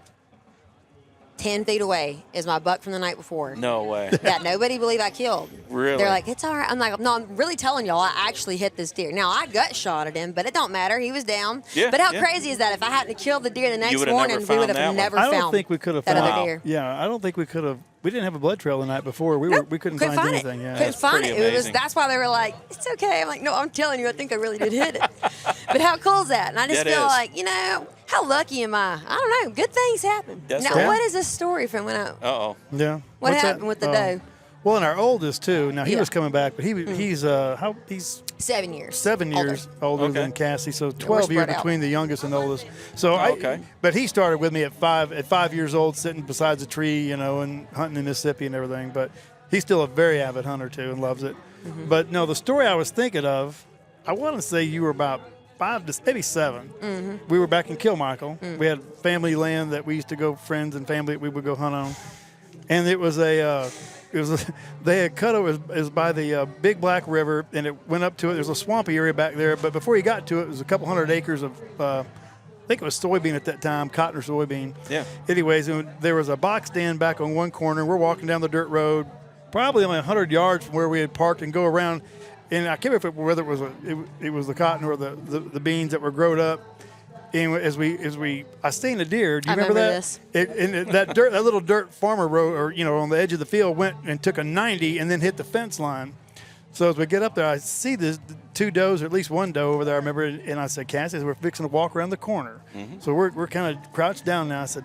10 feet away is my buck from the night before.
No way.
That nobody believed I killed.
Really?
They're like, it's all right. I'm like, no, I'm really telling y'all I actually hit this deer. Now, I gut shot at him, but it don't matter. He was down.
Yeah,
But how
yeah.
crazy is that? If I hadn't killed the deer the next
would've
morning,
never
we
found
would
that
have
one.
never
I
found
don't think we could have
that
found
other deer.
Yeah, I don't think we could have. We didn't have a blood trail the night before. We couldn't find anything.
it.
Yeah.
Couldn't find
pretty
it. It was
amazing.
that's why they were like, it's okay. I'm like, no, I'm telling you, I think I really did hit it. But how cool is that? And I just
That
feel
is.
like, how lucky am I? I don't know. Good things happen.
That's
now,
right.
what is this story from when I?
Uh-oh.
Yeah.
What
What's that?
happened with the
Oh.
doe?
Well, and our oldest too. Now he
Yeah.
was coming back, but he's
7 years.
7 years older
Okay.
than Cassie, so 12
we're
years
spread out.
between the youngest and oldest. So
Okay.
but he started with me at 5 years old, sitting beside a tree, and hunting in Mississippi and everything. But he's still a very avid hunter too and loves it.
Mm-hmm.
But no, the story I was thinking of, I want to say you were about 5 to maybe 7.
Mm-hmm.
We were back in Kilmichael.
Mm.
We had family land that we used to go, friends and family that we would go hunt on, and it was they had cut it was by the Big Black River, and it went up to it. There's a swampy area back there, but before you got to it, it was a couple hundred acres of I think it was soybean at that time, cotton or soybean.
Yeah.
Anyways, and there was a box stand back on one corner. We're walking down the dirt road, probably only 100 yards from where we had parked, and go around. And I can't remember whether it was the cotton or the beans that were growed up. And I seen a deer. Do you
I
remember that?
this.
That little dirt farmer road, or on the edge of the field, went and took a 90 and then hit the fence line. So as we get up there, I see the 2 does, or at least 1 doe over there. I remember, and I said, Cassie, we're fixing to walk around the corner.
Mm-hmm.
So we're kind of crouched down now. I said,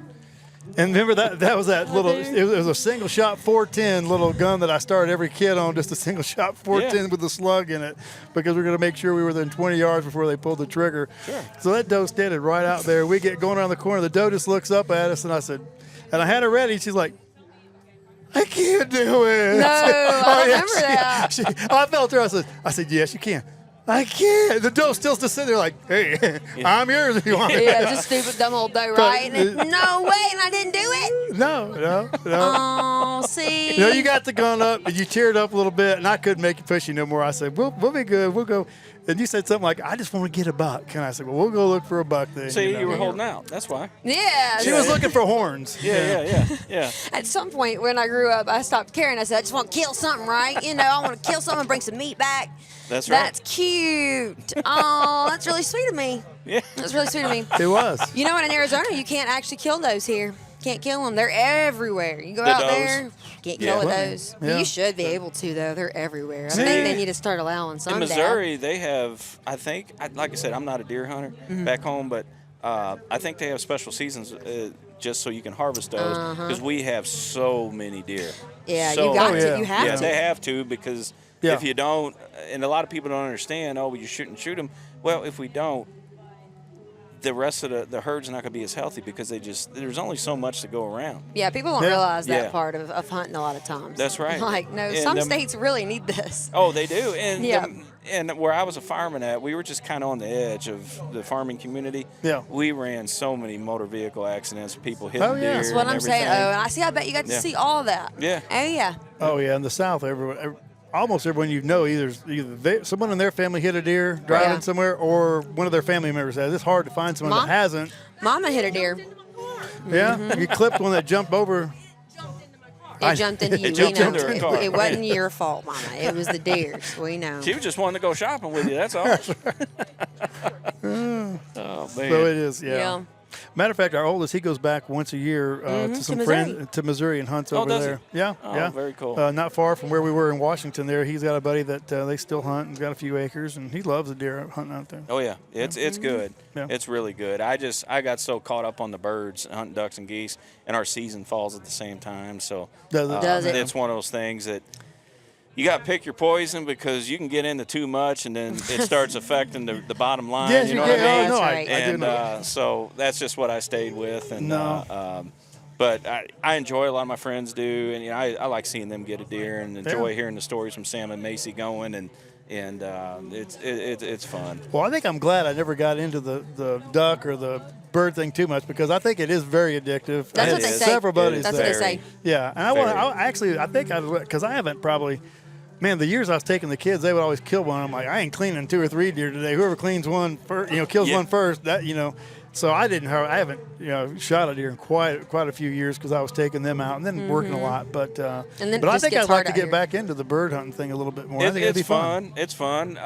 and remember that was that little. It was a single shot 410 little gun that I started every kid on, just a single shot 410 with a slug in it, because we're going to make sure we were within 20 yards before they pulled the trigger.
Sure.
So that doe standing right out there. We get going around the corner. The doe just looks up at us, and I said, and I had her ready. She's like, I can't do it.
No, I
yeah,
remember that.
I felt her. I said, yes, you can. I can't. The doe's still sitting there like, hey, I'm yours if you want.
Yeah, just stupid, dumb old doe, right? And no way, and I didn't do it.
No.
Oh, see.
You got the gun up, and you cheered up a little bit, and I couldn't make you push you no more. I said, we'll be good. We'll go. And you said something like, I just want to get a buck. And I said, well, we'll go look for a buck then.
See, you were holding out. That's why.
Yeah.
She was looking for horns.
Yeah.
At some point when I grew up, I stopped caring. I said, I just want to kill something, right? I want to kill something and bring some meat back.
That's right.
That's cute. Oh, that's really sweet of me.
Yeah.
That's really sweet of me.
It was.
You know what? In Arizona, you can't actually kill those here. Can't kill them. They're everywhere. You go
The
out
does?
there, can't kill
Yeah.
those.
Yeah.
You should be able to, though. They're everywhere. I
See?
think they need to start allowing some.
In Missouri, they have, like I said, I'm not a deer hunter back home, but I think they have special seasons just so you can harvest those, because we have so many deer.
Yeah,
So
you got
Oh,
to.
yeah.
You have
Yeah,
to.
they have to, because if you don't, and a lot of people don't understand, well, you shouldn't shoot them. Well, if we don't, the rest of the herd's not going to be as healthy, because there's only so much to go around.
Yeah, people don't
Yeah.
realize that
Yeah.
part of hunting a lot of times.
That's right.
Like, no,
And
some states really need this.
Oh, they do. And
Yeah.
and where I was a fireman at, we were just kind of on the edge of the farming community.
Yeah.
We ran so many motor vehicle accidents, people hitting
Oh, yeah.
deer.
That's
That's what
and
I'm saying.
everything.
Oh, and I see. I bet you got to
Yeah.
see all of that.
Yeah.
Oh, yeah.
Oh, yeah. In the South, almost everyone either someone in their family hit a deer driving
Yeah.
somewhere, or one of their family members has. It's hard to find someone
Mom?
that hasn't.
Mama hit a deer.
Yeah. You clipped one that jumped over.
It jumped into you.
It jumped
we know.
into her car.
It wasn't your fault, Mama. It was the deer's. We know.
She was just wanting to go shopping with you. That's all. Oh, man.
So it is, yeah. Matter of fact, our oldest, he goes back once a year to some friends to Missouri and hunts over
does
there.
he?
Yeah,
Oh,
yeah.
very cool.
Not far from where we were in Washington there. He's got a buddy that they still hunt and got a few acres, and he loves the deer hunting out there.
Oh, yeah. It's good.
Yeah.
It's really good. I got so caught up on the birds, hunting ducks and geese, and our season falls at the same time. So
Does it?
it's one of those things that you got to pick your poison because you can get into too much, and then it starts affecting the bottom line.
Yes,
you know
you
what
can.
I mean?
Oh, no,
right.
I do
And
know.
so that's just what I stayed with. And
No.
but I enjoy a lot of my friends do, and I like seeing them get a deer and enjoy hearing the stories from Sam and Macy going, and it's fun.
Well, I think I'm glad I never got into the duck or the bird thing too much because I think it is very addictive.
That's
I
what
had
they say.
several buddies
That's
that-
what they say.
Yeah, and I think because I haven't probably. Man, the years I was taking the kids, they would always kill one. I'm like, I ain't cleaning 2 or 3 deer today. Whoever cleans one first, kills one first. That So I haven't shot a deer in quite a few years because I was taking them out and then working a lot. But
And then
but
it
I
just
think
gets
I'd like
hard
to
out
get
here.
back into the bird hunting thing a little bit more. I think it'd be
It's
fun.
It's fun.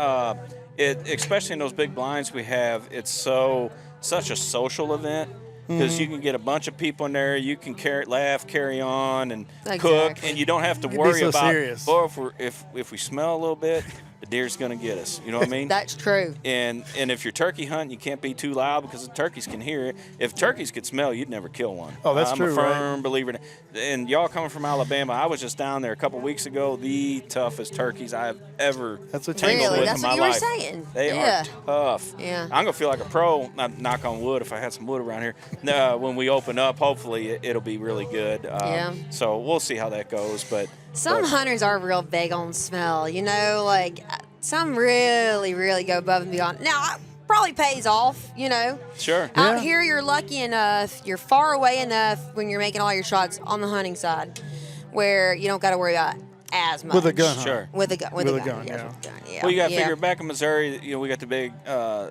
Especially in those big blinds we have. It's such a social event. Because you can get a bunch of people in there, you can laugh, carry on, and cook,
Exactly.
and you don't have to
It'd be
worry
so
about.
serious.
Boy, if we smell a little bit, the deer's gonna get us. You know what I mean?
That's true.
And if you're turkey hunting, you can't be too loud because the turkeys can hear it. If turkeys could smell, you'd never kill one.
Oh, that's
I'm
true,
a
right?
firm believer. And y'all coming from Alabama, I was just down there a couple weeks ago. The toughest turkeys I have ever
That's what you
tangled
Really?
with
That's
in my
what you were
life.
saying.
They
Yeah.
are tough.
Yeah.
I'm gonna feel like a pro. Knock on wood. If I had some wood around here, when we open up, hopefully it'll be really good.
Yeah.
So we'll see how that goes. But
Some hunters are real big on smell, like some really, really go above and beyond. Now, it probably pays off,
sure.
Yeah.
Out here, you're lucky enough, you're far away enough when you're making all your shots on the hunting side where you don't got to worry about as much.
With a gun, huh?
Sure.
With a gun.
With a
Yes,
gun,
with a gun, yeah.
Well, you got to
Yeah.
figure back in Missouri, we got the big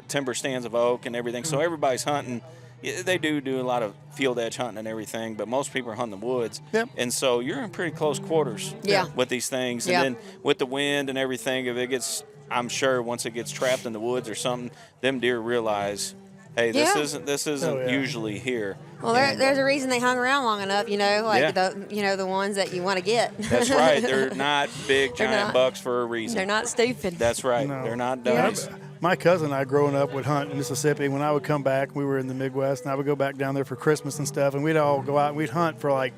timber stands of oak and everything. So everybody's hunting. Yeah, they do a lot of field edge hunting and everything, but most people are hunting the woods.
Yep.
And so you're in pretty close quarters
Yeah.
with these things.
Yeah.
And then with the wind and everything, if it gets, I'm sure once it gets trapped in the woods or something, them deer realize, hey, this
Yeah.
isn't
Oh, yeah.
usually here.
Well,
And,
there's a reason they hung around long enough,
Yeah.
the ones that you want to get.
That's right. They're not big
They're
giant
not.
bucks for a reason.
They're not stupid.
That's right.
No.
They're not
Yeah,
dummies.
my cousin and I, growing up, would hunt in Mississippi. When I would come back, we were in the Midwest, and I would go back down there for Christmas and stuff, and we'd all go out and we'd hunt for like,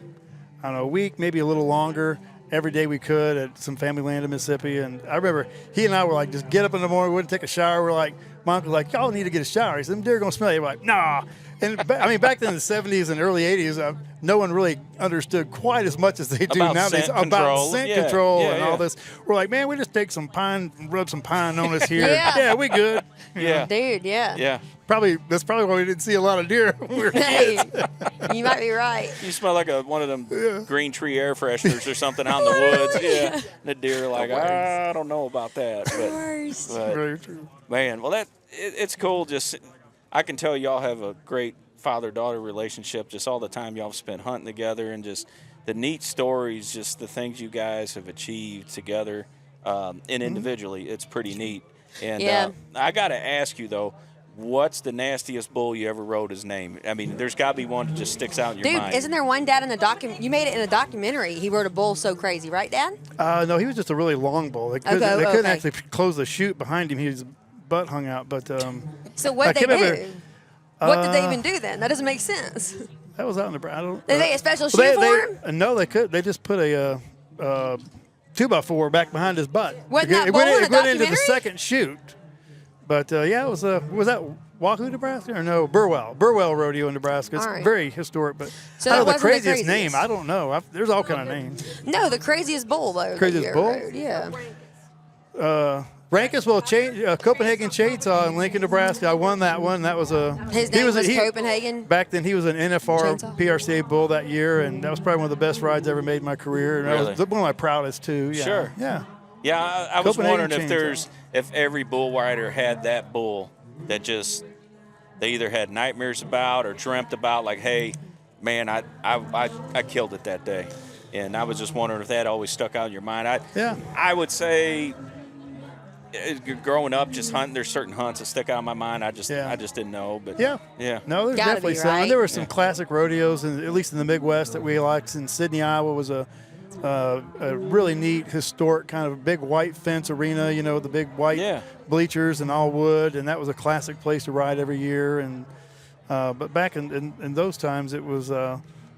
I don't know, a week, maybe a little longer, every day we could at some family land in Mississippi. And I remember he and I were like, just get up in the morning, we wouldn't take a shower. We're like, my uncle's like, y'all need to get a shower. He said, them deer are going to smell you. We're like, nah. And back then in the 70s and early 80s, no one really understood quite as much as they do
About
nowadays
scent
about
control.
scent
Yeah,
control
yeah,
and
yeah.
all this. We're like, man, we just take some pine, rub some pine on us here.
Yeah.
We good.
Yeah.
Dude, yeah.
Yeah.
That's probably why we didn't see a lot of deer when we were
Hey,
kids.
you might be right.
You smell like one of them green tree air fresheners or something out in the woods. Yeah. The deer are like, I don't know about that.
Worst.
But
Very true.
man, well, it's cool. Just I can tell y'all have a great father-daughter relationship. Just all the time y'all have spent hunting together, and just the neat stories, just the things you guys have achieved together and individually. It's pretty neat. And
Yeah.
I got to ask you though, what's the nastiest bull you ever wrote his name? I mean, there's got to be one that just sticks out in your
Dude,
mind.
isn't there one dad in the you made it in a documentary? He wrote a bull so crazy, right, Dad?
No, he was just a really long bull. They couldn't,
Okay.
actually close the chute behind him. His butt hung out. But
So what
I
did they
can't
do?
remember.
What did they even do then? That doesn't make sense.
that was out in the. I don't.
Did they get a special
well,
shoe for him?
No, they could. They just put a 2x4 back behind his butt.
Wasn't that
it
bull
went,
in
it
the
went into the
documentary?
second chute. But yeah, it was that Wahoo, Nebraska, or no, Burwell Rodeo in Nebraska. It's
All right.
very historic, but
So
I
that
don't know the
wasn't the
craziest name.
craziest.
I don't know. There's all kind of names.
No, the craziest bull though. that
Craziest
you
bull?
ever rode, yeah.
Rankus, Copenhagen Chainsaw in Lincoln, Nebraska. I won that one. That was
His name was Copenhagen.
Back then, he was an NFR
Chainsaw?
PRCA bull that year, and that was probably one of the best rides I ever made in my career. And that
Really?
was one of my proudest too. Yeah.
Sure.
Yeah.
Yeah, I was
Copenhagen
wondering
Chainsaw.
if every bull rider had that bull that just they either had nightmares about or dreamt about, like, hey, man, I killed it that day. And I was just wondering if that always stuck out in your mind.
Yeah.
I would say growing up, just hunting, there's certain hunts that stick out in my mind. I just didn't know. But
yeah. No, there's
Gotta
definitely
be,
some.
right?
And there were some classic rodeos, at least in the Midwest, that we liked. In Sydney, Iowa was a really neat, historic kind of big white fence arena, the big white bleachers and all wood, and that was a classic place to ride every year. And but back in those times, it was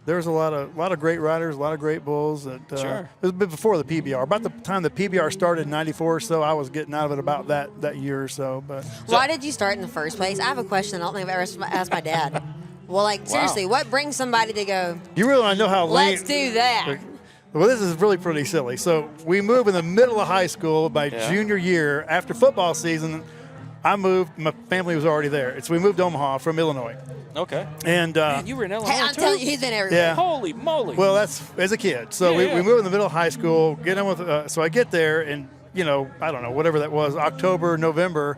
there was a lot of great riders, a lot of great bulls. It was a bit before the PBR. About the time the PBR started in '94 or so, I was getting out of it about that year or so. But
why did you start in the first place? I have a question I don't think I've ever asked my dad. Well, seriously, what brings somebody to go,
you really want to know how
let's do that?
Well, this is really pretty silly. So we moved in the middle of high school. My junior year, after football season, I moved. My family was already there. So we moved to Omaha from Illinois.
Okay.
And
man, you were in Illinois,
I'm telling you, he's been everywhere.
Yeah.
Holy moly.
Well, that's as a kid. So we moved in the middle of high school. Get in with. So I get there, and I don't know, whatever that was, October, November.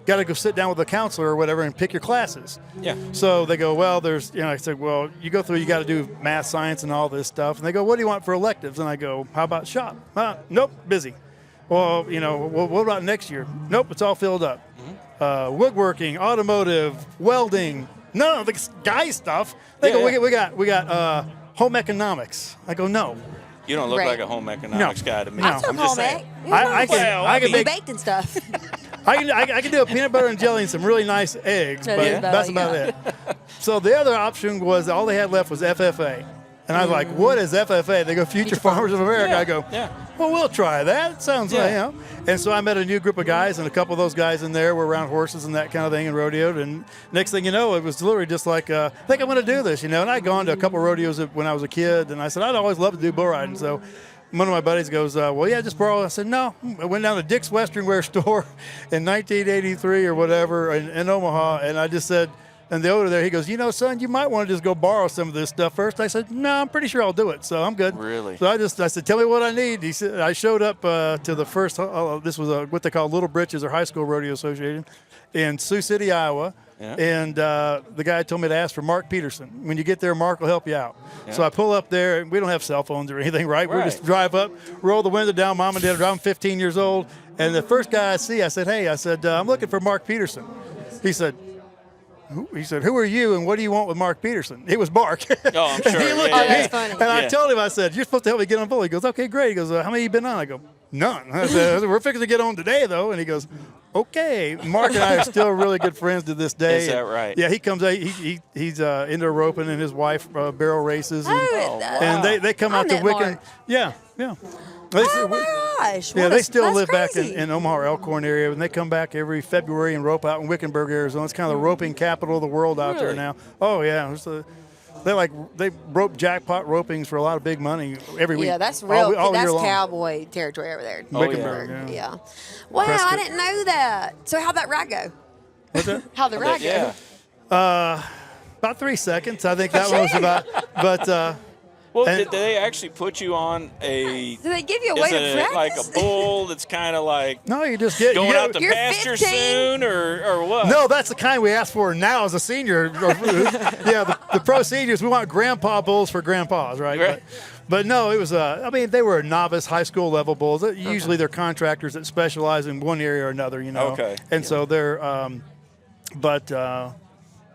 Got to go sit down with a counselor or whatever and pick your classes.
Yeah.
So they go, well, I said, well, you go through, you got to do math, science, and all this stuff. And they go, what do you want for electives? And I go, how about shop? Nope, busy. Well, what about next year? Nope, it's all filled up. Woodworking, automotive, welding, none of the guy stuff. They go, we got home economics. I go, no.
You don't look like a home economics guy to me.
I took home ec.
I can make
baked and stuff.
I can do a peanut butter and jelly and some really nice eggs, but that's about it. So the other option was all they had left was FFA. And I was like, what is FFA? They go, Future Farmers of America. I go, well, we'll try that. It sounds like, And so I met a new group of guys, and a couple of those guys in there were around horses and that kind of thing and rodeoed. And next thing you know, it was literally just like, I think I'm going to do this, And I'd gone to a couple of rodeos when I was a kid, and I said, I'd always love to do bull riding. So one of my buddies goes, well, yeah, just borrow. I said, no. I went down to Dick's Western Wear store in 1983 or whatever in Omaha, and I just said, and the owner there, he goes, son, you might want to just go borrow some of this stuff first. I said, no, I'm pretty sure I'll do it, so I'm good.
Really?
So I said, tell me what I need. He said, I showed up to the first, this was what they call Little Britches or High School Rodeo Association in Sioux City, Iowa. Yeah. And the guy told me to ask for Mark Peterson. When you get there, Mark will help you out. Yeah. So I pull up there, and we don't have cell phones or anything, right? We just drive up, roll the window down. Mom and Dad are driving, 15 years old. And the first guy I see, I said, hey, I'm looking for Mark Peterson. He said, who are you and what do you want with Mark Peterson? It was Mark.
Oh, I'm sure.
He looked at me,
that's funny.
and I told him, I said, you're supposed to help me get on bull. He goes, okay, great. He goes, how many you been on? I go, none. I said, we're fixing to get on today, though. And he goes, okay. Mark and I are still really good friends to this day.
Is that right?
Yeah, he comes out. He's into roping, and his wife barrel races. And,
and
they come out to Wiccan.
Mark.
Yeah.
Oh my gosh!
Yeah, they still live
crazy.
back in Omaha, Elkhorn area, and they come back every February and rope out in Wickenburg, Arizona. It's kind of the roping capital of the world out there now. Oh yeah, they rope jackpot ropings for a lot of big money every week.
Yeah, that's real.
All
that's
year long.
Cowboy territory over there.
Wickenburg.
Yeah. Wow,
Prescott.
I didn't know that. So how'd that ride go?
What's that?
How'd the ride go?
About 3 seconds. I think that one was about. But.
Well, did they actually put you on a?
Do they give you a way to practice?
Like a bull that's kind of like
no, you just get
going out to
you're
pasture
15.
soon, or what?
No, that's the kind we ask for now as a senior. Yeah, the pro seniors, we want grandpa bulls for grandpas, right? But no, it was they were novice high school level bulls. Usually they're contractors that specialize in one area or another,
Okay.
And so they're,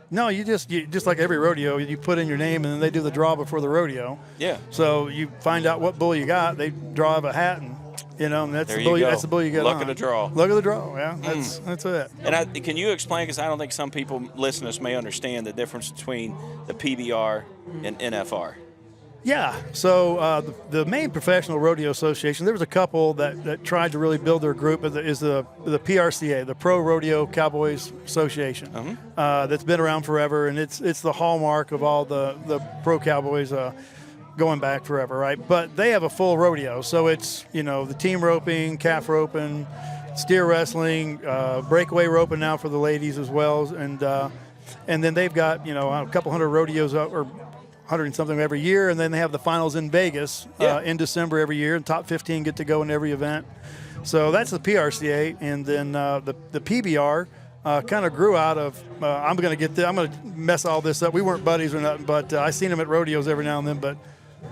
no, you just like every rodeo, you put in your name and then they do the draw before the rodeo.
Yeah.
So you find out what bull you got. They draw up a hat and that's the bull. That's the bull you get.
Luck of the draw.
Luck of the draw. Yeah, that's it.
And can you explain? Because I don't think some people listeners may understand the difference between the PBR and NFR.
Yeah. So the main professional rodeo association, there was a couple that tried to really build their group. Is the PRCA, the Pro Rodeo Cowboys Association, that's been around forever, and it's the hallmark of all the pro cowboys going back forever, right? But they have a full rodeo, so it's the team roping, calf roping, steer wrestling, breakaway roping now for the ladies as well, and then they've got a couple hundred rodeos or 100 and something every year, and then they have the finals in Vegas in December every year, and top 15 get to go in every event. So that's the PRCA, and then the PBR kind of grew out of. I'm going to mess all this up. We weren't buddies or nothing, but I seen him at rodeos every now and then. But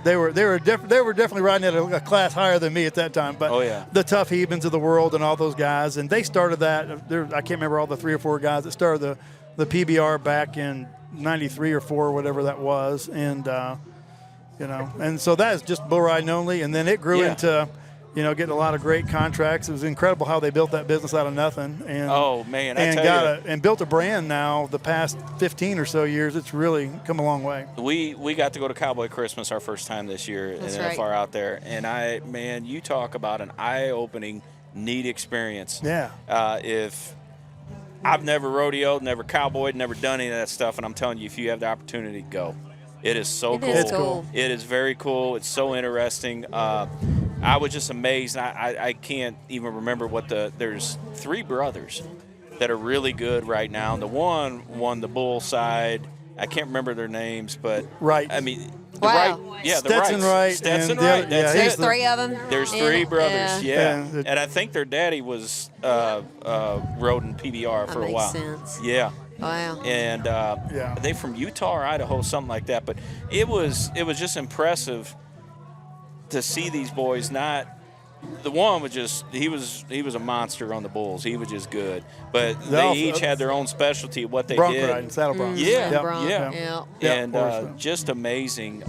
They were definitely riding at a class higher than me at that time. But
Oh, yeah.
the Tough Hebens of the world and all those guys, and they started that. I can't remember all the 3 or 4 guys that started the PBR back in '93 or '4, whatever that was, and and so that is just bull riding only, and then it grew into. Getting a lot of great contracts. It was incredible how they built that business out of nothing. And
Oh, man, I tell you.
and built a brand now the past 15 or so years. It's really come a long way.
We got to go to Cowboy Christmas our first time this year
That's
and
right.
far out there. And you talk about an eye-opening, neat experience.
Yeah.
If I've never rodeoed, never cowboyed, never done any of that stuff, and I'm telling you, if you have the opportunity, go. It is so
It
cool.
is cool.
It is very cool. It's so interesting. I was just amazed. I can't even remember there's 3 brothers that are really good right now. The one won the bull side. I can't remember their names, but
Right.
I mean, the
Wow.
right, yeah, the
Stetson Wright
Stetson
and the
Wright.
other- yeah,
That's
he's
There's
it.
the-
3 of them.
There's 3 brothers, yeah.
And
And I think their daddy was rode in PBR for
That
a while.
makes sense.
Yeah.
Wow.
And
Yeah.
they from Utah or Idaho, something like that. But it was just impressive to see these boys. Not the one was just he was a monster on the bulls. He was just good. But they
also-
each had their own specialty of what they
bronc
did.
riding, saddle bronc.
Yeah,
Yep.
Bronc,
yeah.
yeah.
Yep,
And
horse.
just amazing.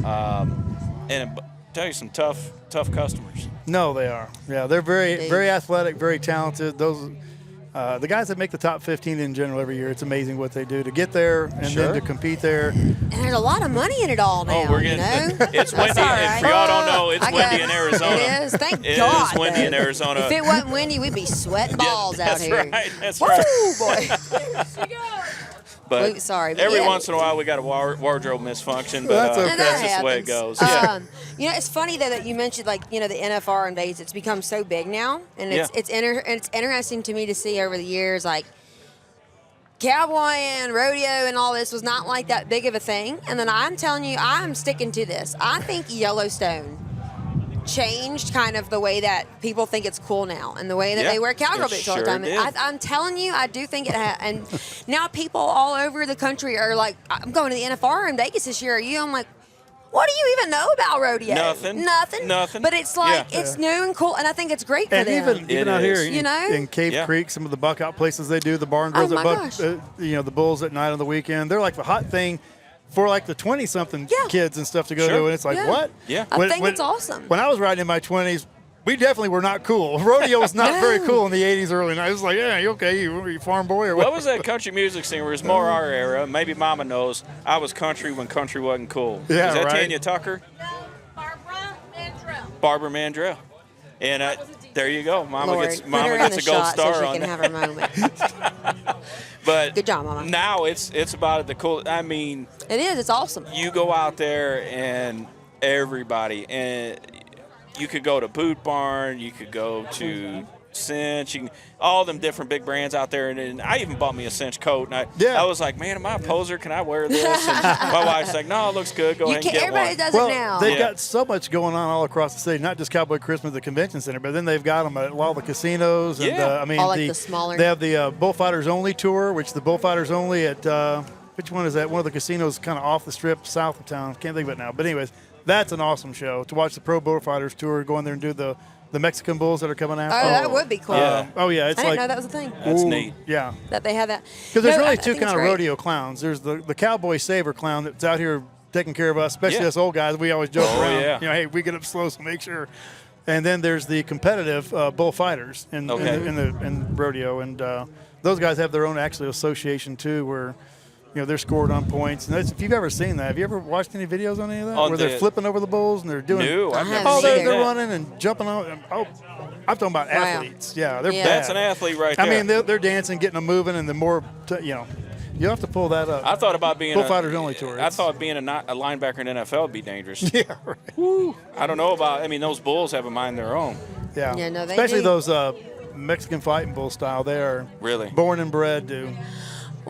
And tell you some tough customers.
No, they are. Yeah, they're very,
They-
very athletic, very talented. Those, the guys that make the top 15 in general every year, it's amazing what they do to get there and
Sure.
then to compete there.
And there's a lot of money in it all now.
Oh, we're getting it's
That's
windy.
all
If
right.
y'all don't know, it's
I got
windy
it.
in Arizona.
It is. Thank
It
God.
is windy in
though.
Arizona.
If it wasn't windy, we'd be sweating balls out
That's
here.
right. That's
Woo,
right.
boy.
But
Wait, sorry, but
every
yeah.
once in a while we got a wardrobe misfunction, but
That's okay.
And
that's
that
just the way it
happens.
goes. Yeah.
It's funny though that you mentioned the NFR and days. It's become so big now, and it's
Yeah.
it's interesting to me to see over the years cowboy and rodeo and all this was not like that big of a thing. And then I'm telling you, I'm sticking to this. I think Yellowstone changed kind of the way that people think it's cool now and the way that
Yeah,
they wear cowgirl
it
boots all the
sure
time.
did.
I'm telling you, I do think it has. And now people all over the country are like, I'm going to the NFR in Vegas this year. Are you? I'm like, what do you even know about rodeo?
Nothing.
Nothing. But it's like,
Yeah.
it's new and cool. And I think it's great for
And
them.
even
It
out
is.
here
You know?
in Cave
Yeah.
Creek, some of the buck out places they do, the barn
Oh,
girls
my
that buck,
gosh.
the bulls at night on the weekend, they're like the hot thing for like the 20-something
Yeah.
kids and stuff to go
Sure.
to. And it's like,
Yeah.
what?
Yeah.
I think it's awesome.
When I was riding in my 20s, we definitely were not cool. Rodeo was not
No.
very cool in the 80s, early 90s. It was like, yeah, you okay? You farm boy or what?
What was that country music singer? It was more our era. Maybe Mama knows. I was country when country wasn't cool.
Yeah,
was that
right.
Tanya Tucker? Barbara Mandrell. And there you go. Mama
Lord,
gets
put her in
a
the
gold
shot
star
so she
on
can
that.
have her moment.
But
Good job, Mama.
now it's about the cool. I mean,
It is. It's awesome.
you go out there and everybody, and you could go to Boot Barn, you could go to Cinch, you can, all them different big brands out there. And I even bought me a Cinch coat, and I was like, man, am I a poser? Can I wear this? And my wife's like, no, it looks good. Go
You
ahead and
can't,
get
everybody
one.
does
Well,
it now.
they've
Yeah.
got so much going on all across the city, not just Cowboy Christmas at the convention center, but then they've got them at all the casinos. And,
Yeah.
I mean,
All like the smaller-
They have the Bullfighters Only tour, which the Bullfighters Only at, which one is that? One of the casinos kind of off the strip south of town. Can't think of it now. But anyways, that's an awesome show to watch the Pro Bullfighters tour, go in there and do the Mexican bulls that are coming out.
Oh, that would be cool.
Yeah.
Oh, yeah. It's
I didn't
like,
know that was a thing.
That's
ooh,
neat.
Yeah.
That they had that.
Because there's
No, I
really two
think it's
kind of
great.
rodeo clowns. There's the cowboy saver clown that's out here taking care of us, especially
Yeah.
us old guys. We always joke
Oh,
around.
yeah.
You know, hey, we get up slow, so make sure. And then there's the competitive bullfighters in rodeo, and those guys have their own actually association too, where they're scored on points. And if you've ever seen that, have you ever watched any videos on any of that
On
where
the-
they're flipping over the bulls and they're doing?
No, I've
I
never
haven't
Oh,
seen
they're
that.
running and jumping on. Oh, I'm talking about
Wow.
athletes. Yeah, they're
Yeah.
bad.
That's an athlete right there.
I mean, they're dancing, getting them moving, and the more you have to pull that up.
I thought about being
Bullfighters Only tour.
I thought being a linebacker in NFL would be dangerous.
Yeah, right.
I don't know about. I mean, those bulls have a mind of their own.
Yeah.
Yeah, no, they
Especially
do.
those Mexican fighting bull style. They are
Really?
born and bred to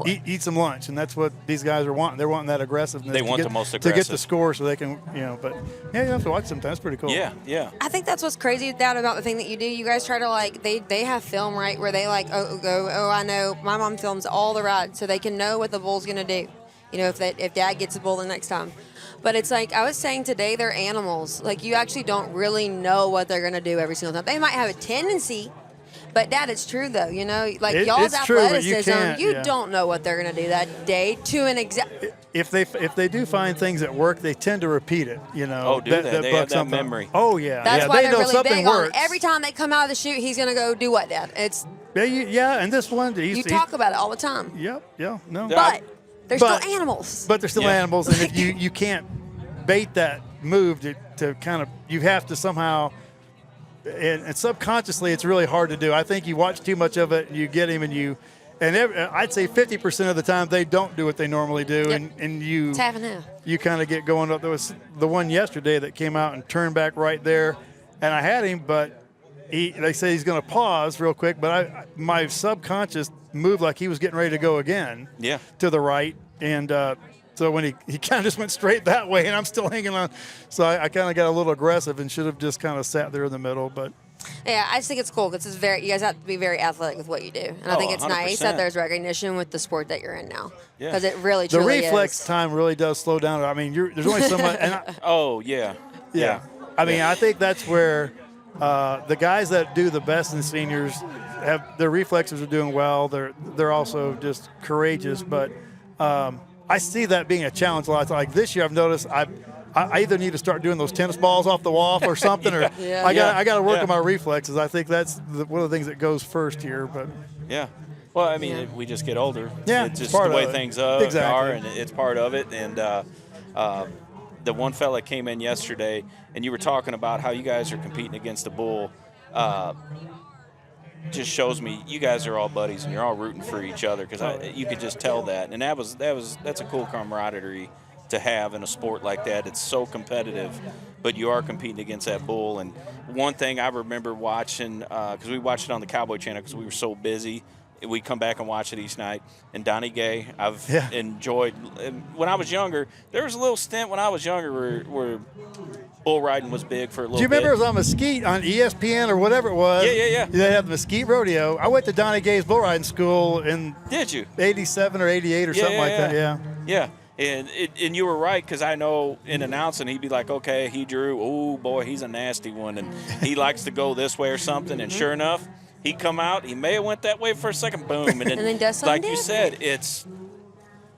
eat some lunch, and that's what these guys are wanting. They're wanting that aggressiveness.
They
to
want
get,
the most
to get the
aggressive.
score, so they can, But yeah, you have to watch sometimes. It's pretty cool.
Yeah, yeah.
I think that's what's crazy about the thing that you do. You guys try to they have film, right, where they I know my mom films all the rides so they can know what the bull's gonna do. If Dad gets a bull the next time. But it's like I was saying today, they're animals. Like you actually don't really know what they're gonna do every single time. They might have a tendency, but that is true though. You know, like y'all's
it's true, but
athleticism,
you can't,
don't know what they're gonna do that day to an exact.
If they do find things that work, they tend to repeat it. You know,
Oh, do they? They have that memory.
Oh yeah,
That's
yeah.
why
They
they're
know
really
something
big
works.
on every time they come out of the chute, he's gonna go do what, Dad? It's
Yeah, and this one,
you talk about it all the time.
Yep, yeah, no.
But they're
But-
still animals.
But they're still
Yeah.
animals, and if you can't bait that move to kind of, you have to somehow, and subconsciously it's really hard to do. I think you watch too much of it, and you get him, I'd say 50% of the time they don't do what they normally do,
Yep.
and you
It's half and half.
you kind of get going up. There was the one yesterday that came out and turned back right there, and I had him, but they say he's going to pause real quick, but my subconscious moved like he was getting ready to go again to the right, and so when he kind of just went straight that way, and I'm still hanging on, so I kind of got a little aggressive and should have just kind of sat there in the middle, but.
Yeah, I just think it's cool because you guys have to be very athletic with what you do, and I think it's
100%.
nice that there's recognition with the sport that you're in now,
Yeah.
because it really
The
truly
reflex
is.
time really does slow down. I mean, there's only so much.
Oh, yeah.
Yeah. I mean, I think that's where the guys that do the best in seniors have their reflexes are doing well. They're also just courageous, but I see that being a challenge a lot. Like this year, I've noticed I either need to start doing those tennis balls off the wall or something, or
Yeah.
I got to work
Yeah.
on my reflexes. I think that's one of the things that goes first here. But
Yeah. Well, I mean,
Yeah.
we just get older.
Yeah,
It's just
part
the way
of it.
things are,
Exactly.
and it's part of it. And the one fella came in yesterday, and you were talking about how you guys are competing against a bull. Just shows me you guys are all buddies and you're all rooting for each other, because you could just tell that. And that's a cool camaraderie to have in a sport like that. It's so competitive, but you are competing against that bull. And one thing I remember watching, because we watched it on the Cowboy Channel because we were so busy, we come back and watch it each night. And Donnie Gay, I've enjoyed. When I was younger, there was a little stint when I was younger where bull riding was big for a little bit.
do you remember it was on Mesquite on ESPN or whatever it was?
Yeah.
They had the Mesquite Rodeo. I went to Donnie Gay's bull riding school in
Did you?
87 or 88 or something like that. Yeah.
Yeah. And you were right, because I know in announcing he'd be like, okay, he drew, oh boy, he's a nasty one, and he likes to go this way or something. And sure enough, he'd come out, he may have went that way for a second, boom, and
then does something
like you said,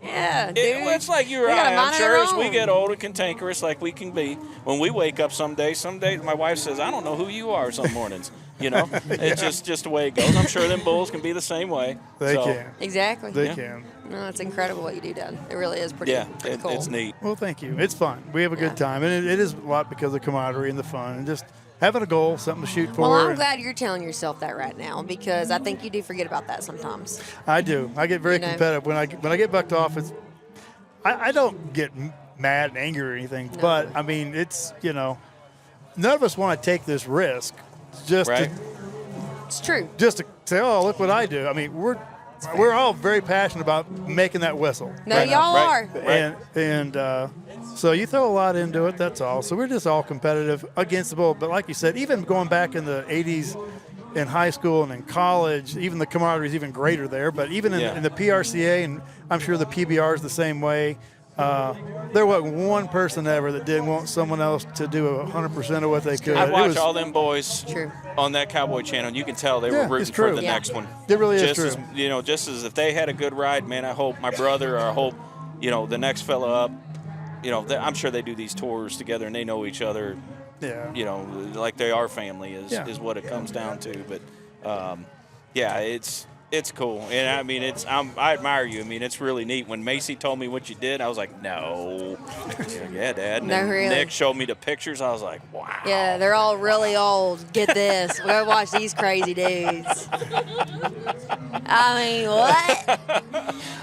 Yeah, dude.
it's like you or
We gotta
I. I'm
mind
sure
our
as we
own.
get older, cantankerous like we can be, when we wake up some days my wife says, I don't know who you are some mornings. You know, it's just the way it goes. I'm sure them bulls can be the same way.
They
So,
can.
Exactly.
They can.
No, it's incredible what you do, Dad. It really is pretty cool.
it's neat.
Well, thank you. It's fun. We have a good time, and it is a lot because of the camaraderie and the fun, and just having a goal, something to shoot for.
Well, I'm
and
glad you're telling yourself that right now, because I think you do forget about that sometimes.
I do. I get very
You know.
competitive when I get bucked off. I don't get mad and angry or anything,
No.
but I mean, it's none of us want to take this risk just
Right.
It's true.
to say, oh, look what I do. I mean, we're all very passionate about making that whistle.
No,
right now.
y'all
Right.
are.
And so you throw a lot into it, that's all. So we're just all competitive against the bull. But like you said, even going back in the 80s in high school and in college, even the camaraderie is even greater there. But even in the PRCA, and I'm sure the PBR is the same way, there wasn't one person ever that didn't want someone else to do 100% of what they could.
I
It
watch
was-
all them boys
True.
on that Cowboy Channel, and you can tell they
Yeah,
were rooting
it's
for
true.
the
Yeah.
next one.
It really is
just
true.
As just as if they had a good ride, man, I hope my brother, or I hope the next fella up. I'm sure they do these tours together and they know each other.
Yeah.
Like they are family is what it comes down to. But it's cool, and I mean I admire you. I mean, it's really neat. When Macy told me what you did, I was like, no. Yeah, Dad. And
No,
then
really.
Nick showed me the pictures. I was like, wow.
Yeah, they're all really old. Get this. Go watch these crazy dudes. I mean, what?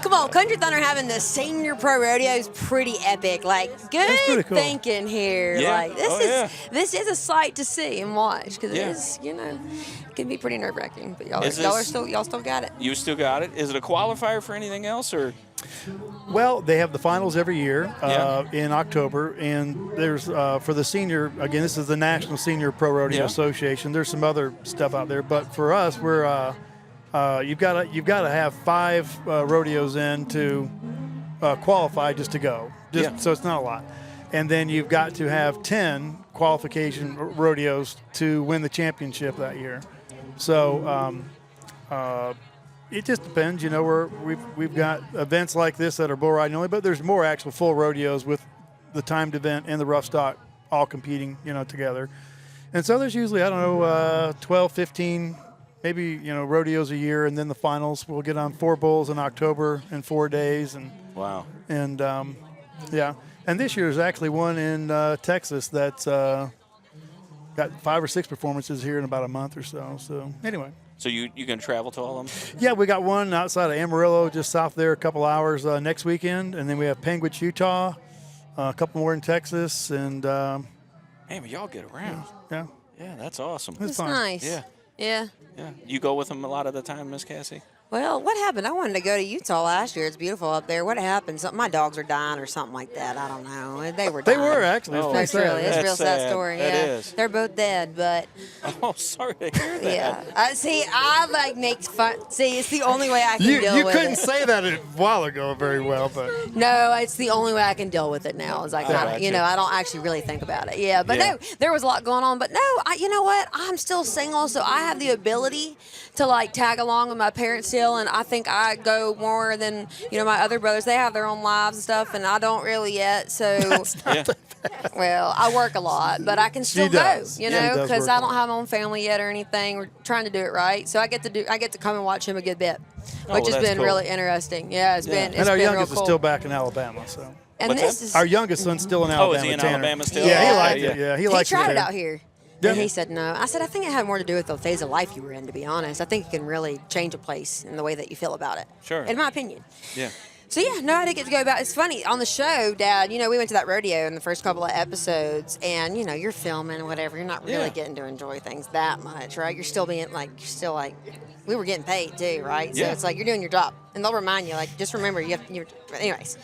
Come on, Country Thunder having the senior pro rodeo is pretty epic. Like,
That's pretty
good
cool.
thinking here.
Yeah.
Like,
Oh,
this is a sight to see and watch, because
Yeah.
it is, it can be pretty nerve wracking. But y'all
Is
are
this-
still got it.
You still got it? Is it a qualifier for anything else, or?
Well, they have the finals every year
Yeah.
in October, and there's for the senior. Again, this is the National Senior Pro Rodeo
Yeah.
Association. There's some other stuff out there, but for us, we're you've got to have 5 rodeos in to qualify just to go. So it's not a lot. and then you've got to have 10 qualification rodeos to win the championship that year. So it just depends. You know, we've got events like this that are bull riding only, but there's more actual full rodeos with the timed event and the rough stock all competing, you know, together. And so there's usually, 12, 15, maybe, rodeos a year, and then the finals. We'll get on 4 bulls in October in 4 days. And
wow.
And, yeah. And this year there's actually one in Texas that's got 5 or 6 performances here in about a month or so. So, anyway.
So you can travel to all of them?
Yeah, we got one outside of Amarillo, just south there, a couple hours next weekend. And then we have Penguich, Utah, a couple more in Texas, and
man, but y'all get around.
Yeah.
Yeah, that's awesome.
It's
fun.
nice.
Yeah.
Yeah.
Yeah. You go with them a lot of the time, Miss Cassie?
Well, what happened? I wanted to go to Utah last year. It's beautiful up there. What happened? My dogs are dying or something like that. I don't know. They were dying.
They were, actually.
Oh,
That's really, it's a real sad
sad.
story.
That
Yeah.
is.
They're both dead, but
Oh, sorry to hear that.
yeah. See, I make fun. See, it's the only way I can
You
deal with
couldn't
it.
say that a while ago very well, but
No, it's the only way I can deal with it now. Is like,
gotcha.
I don't actually really think about it. Yeah, but
Yeah.
no, there was a lot going on. But no, you know what? I'm still single, so I have the ability to like tag along with my parents still, and I think I go more than my other brothers. They have their own lives and stuff, and I don't really yet. So,
Yeah.
well, I work a lot, but I can still go.
does.
You
Yeah, she
know,
does
because
work
I
a
don't
lot.
have my own family yet or anything. We're trying to do it right, so I get to come and watch him a good bit,
Oh,
which
well,
has
that's
been
cool.
really interesting. Yeah, it's been. It's
and our
been
youngest
real
is still
cool.
back in Alabama. So
And
What's
this
that?
is
our youngest son's still in
Oh,
Alabama.
is he in
Tanner.
Alabama still?
Yeah, he
Yeah.
liked
Yeah.
it. Yeah, he
He
liked
tried it
there.
out here.
Yeah.
And he said no. I said, I think it had more to do with the phase of life you were in, to be honest. I think it can really change a place in the way that you feel about it.
Sure.
In my opinion.
Yeah.
So, yeah, no, I didn't get to go about It's funny. On the show, Dad, we went to that rodeo in the first couple of episodes, and, you're filming and whatever. You're not really
Yeah.
getting to enjoy things that much, right? You're still being, we were getting paid, too, right? So
Yeah.
it's like you're doing your job. And they'll remind you, just remember, but anyways.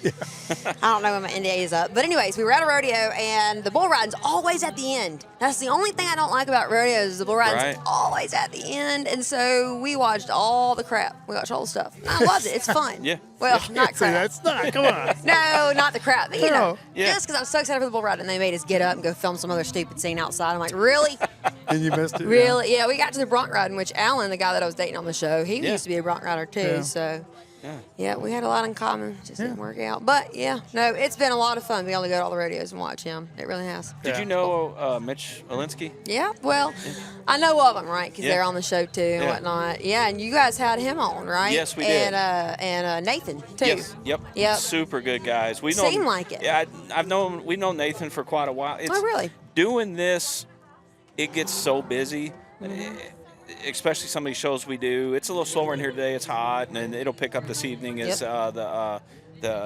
I don't know when my NDA is up. But anyways, we were at a rodeo, and the bull riding's always at the end. That's the only thing I don't like about rodeos is the bull riding's
Right.
always at the end. And so we watched all the crap. We watched all the stuff. And I loved it. It's fun.
Yeah.
Well, not
See,
crap.
that's not. Come on.
No, not the crap. But,
No.
Yeah.
just because I'm so excited for the bull ride, and they made us get up and go film some other stupid scene outside. I'm like, really?
And you missed it.
Really? Yeah, we got to the bronc riding, which Alan, the guy that I was dating on the show, he
Yeah.
used to be a bronc rider too.
Yeah.
So,
Yeah.
yeah, we had a lot in common. Just didn't work out. But, yeah, no, it's been a lot of fun being able to go to all the rodeos and watch him. It really has.
Did
Yeah.
you know Mitch Olinsky?
Yeah, well, I know of them, right? Because
Yeah.
they're on the show too and
Yeah.
whatnot. Yeah, and you guys had him on, right?
Yes, we did.
And Nathan too.
Yes. Yep.
Yep.
Super good guys. We know.
Seem like it.
Yeah, we've known Nathan for quite a while. It's,
Oh, really?
Doing this, it gets so busy. Especially some of these shows we do. It's a little slower in here today. It's hot, and then it'll pick up this evening as the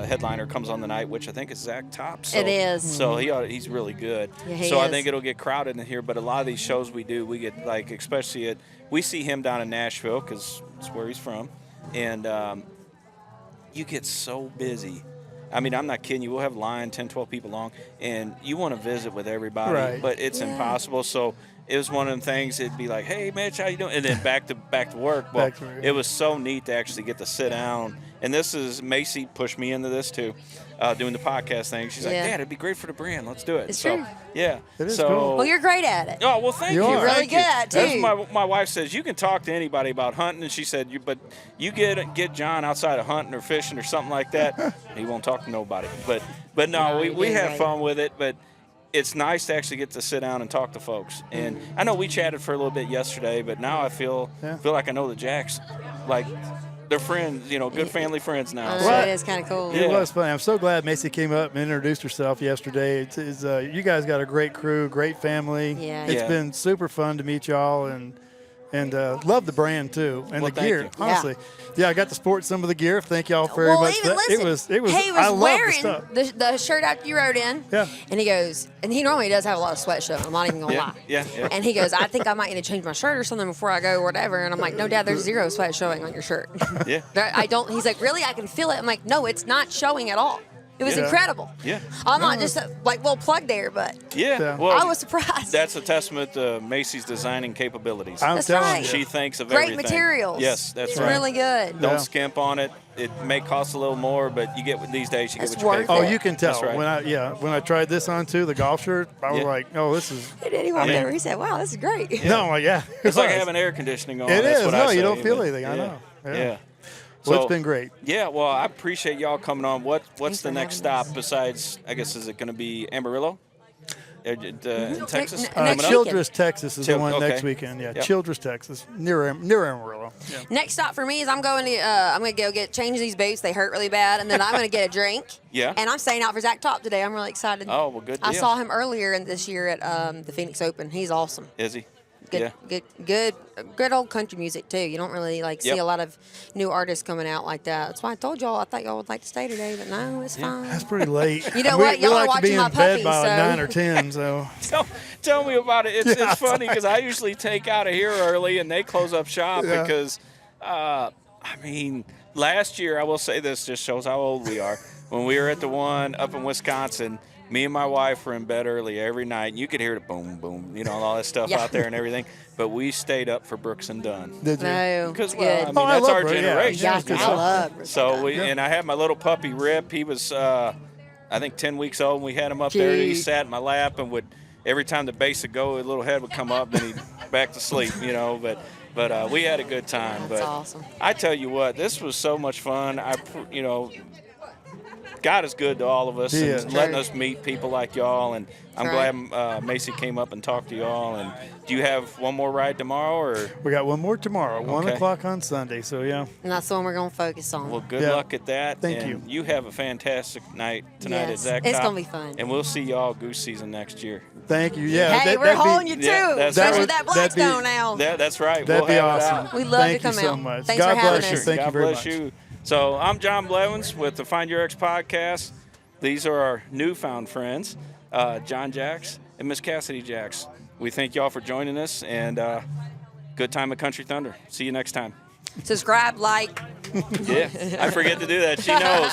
headliner comes on the night, which I think is Zach Top. So,
It is.
So he's really good.
Yeah, he
so I
is.
think it'll get crowded in here. But a lot of these shows we do, we get especially we see him down in Nashville because it's where he's from, and you get so busy. I mean, I'm not kidding you. We'll have a line, 10, 12 people long, and you want to visit with everybody,
Right.
but it's impossible. So it was one of them things. It'd be like, "Hey, Mitch, how you doing?" And then back to work. Well,
Back to work.
it was so neat to actually get to sit down. And this is Macy pushed me into this too, doing the podcast thing. She's like,
Yeah.
"Dad, it'd be great for the brand. Let's do it."
It's
so,
true.
Yeah.
It is
so,
cool.
Well, you're great at it.
Oh, well, thank
You
you.
are. You're
really
Thank
good
you.
at it,
That's
too.
my wife says you can talk to anybody about hunting, and she said, but you get John outside of hunting or fishing or something like that, he won't talk to nobody. But no,
No,
we
you did
have
right.
fun with it, but it's nice to actually get to sit down and talk to folks. And I know we chatted for a little bit yesterday, but now I feel like I know the Jacks, like they're friends, good family friends now.
I
So-
know,
What?
it is kind of cool.
Yeah.
It was funny. I'm so glad Macy came up and introduced herself yesterday. You guys got a great crew, great family.
Yeah.
It's
Yeah.
been super fun to meet y'all and love the brand too and
Well,
the
thank
gear.
you.
Honestly, yeah, I got to sport some of the gear. Thank y'all very
Well,
much.
even listen,
It was.
he
I
was
love
wearing
the stuff.
the shirt after you rode in.
Yeah.
And he goes, and he normally does have a lot of sweat showing. I'm not even gonna
Yeah,
lie.
yeah.
And he goes, I think I might need to change my shirt or something before I go or whatever. And I'm like, no, Dad, there's zero sweat showing on your shirt.
Yeah.
I don't. He's like, really? I can feel it. I'm like, no, it's not showing at all. It was
Yeah.
incredible.
Yeah.
I'm not just like well plugged there, but
Yeah.
Yeah.
Well,
I was surprised.
that's a testament to Macy's designing capabilities.
I'm
That's
telling
right.
you.
She thinks of
Great
everything.
materials.
Yes, that's
it's
right.
really good.
Don't
Yeah.
skimp on it. It may cost a little more, but you get these days you get
It's
what you pay
worth
for.
it.
Oh, you can tell
That's right.
when I tried this on too, the golf shirt. I was
Yeah.
like, oh, this is.
He didn't even
mean-
He said, "Wow, this is great."
No, I'm like, yeah.
It's like
was.
having air conditioning on.
It
That's
is.
what
No,
I
you
say,
don't feel
but-
anything. I
yeah.
know.
Yeah.
Yeah.
So,
Well, it's been great.
Yeah, well, I appreciate y'all coming on. What's
Thanks
the
for
next
having
stop
us.
besides, I guess, is it going to be Amarillo? In Texas?
Next
Coming up?
weekend.
Childress, Texas is the one
okay.
next weekend. Yeah,
Yep.
Childress, Texas, near Amarillo. Yeah.
Next stop for me is I'm going to go change these boots. They hurt really bad, and then I'm going to get a drink.
Yeah.
And I'm staying out for Zach Top today. I'm really excited.
Oh, well, good
I
deal.
saw him earlier this year at the Phoenix Open. He's awesome.
Is he?
Good,
Yeah.
good old country music too. You don't really see
Yep.
a lot of new artists coming out like that. That's why I told y'all I thought y'all would like to stay today, but no, it's fine.
That's pretty late.
You know
we,
what?
We
Y'all
like
are
to be in
watching my
bed
puppy,
by like
so-
9 or 10. So
Tell me about it. It's funny because I usually take out of here early and they close up shop
Yeah.
because, I mean, last year, I will say this just shows how old we are. When we were at the one up in Wisconsin, me and my wife were in bed early every night. And you could hear the boom, boom, all that stuff
Yeah.
out there and everything. But we stayed up for Brooks and Dunn.
did you?
No,
Because,
it's
well, I
good.
mean,
Oh, I
that's
love
our
Brooks, yeah.
generation.
Yeah,
good
I
stuff.
love Brooks
So
and
we
Dunn.
and I had my little puppy Rip. He was I think 10 weeks old. And we had him up there. He
Cute.
sat in my lap and would every time the bass would go, his little head would come up and he'd back to sleep. But we had a good time.
That's
but
awesome.
I tell you what, this was so much fun. God is good to all of us
He
and
is.
letting
True.
us meet people like y'all. And I'm
Right.
glad Macy came up and talked to y'all. And do you have one more ride tomorrow? Or
We got one more tomorrow, 1
Okay.
o'clock on Sunday. So yeah,
And that's the one we're going to focus on.
well, good
Yeah.
luck at that.
Thank
and
you.
You have a fantastic night tonight at
Yes.
Zach
It's
Top.
gonna be fun.
And we'll see y'all goose season next year.
thank you. Yeah,
hey, we're
that'd be-
holding you too,
yeah, that's
especially
right.
that
That'd be-
Blackstone now.
That's right.
That'd
we'll
be
have it
awesome.
out.
We love
Thank
to come
you so
out.
much.
Thanks
God
for having
bless you.
us.
Thank
God
you very
bless
much.
you. So I'm Jon Blevins with the Find Your Ex podcast. These are our newfound friends, Jon Jacks and Miss Cassidy Jacks. We thank y'all for joining us, and good time at Country Thunder. See you next time.
Subscribe, like.
Yeah, I forget to do that. She knows.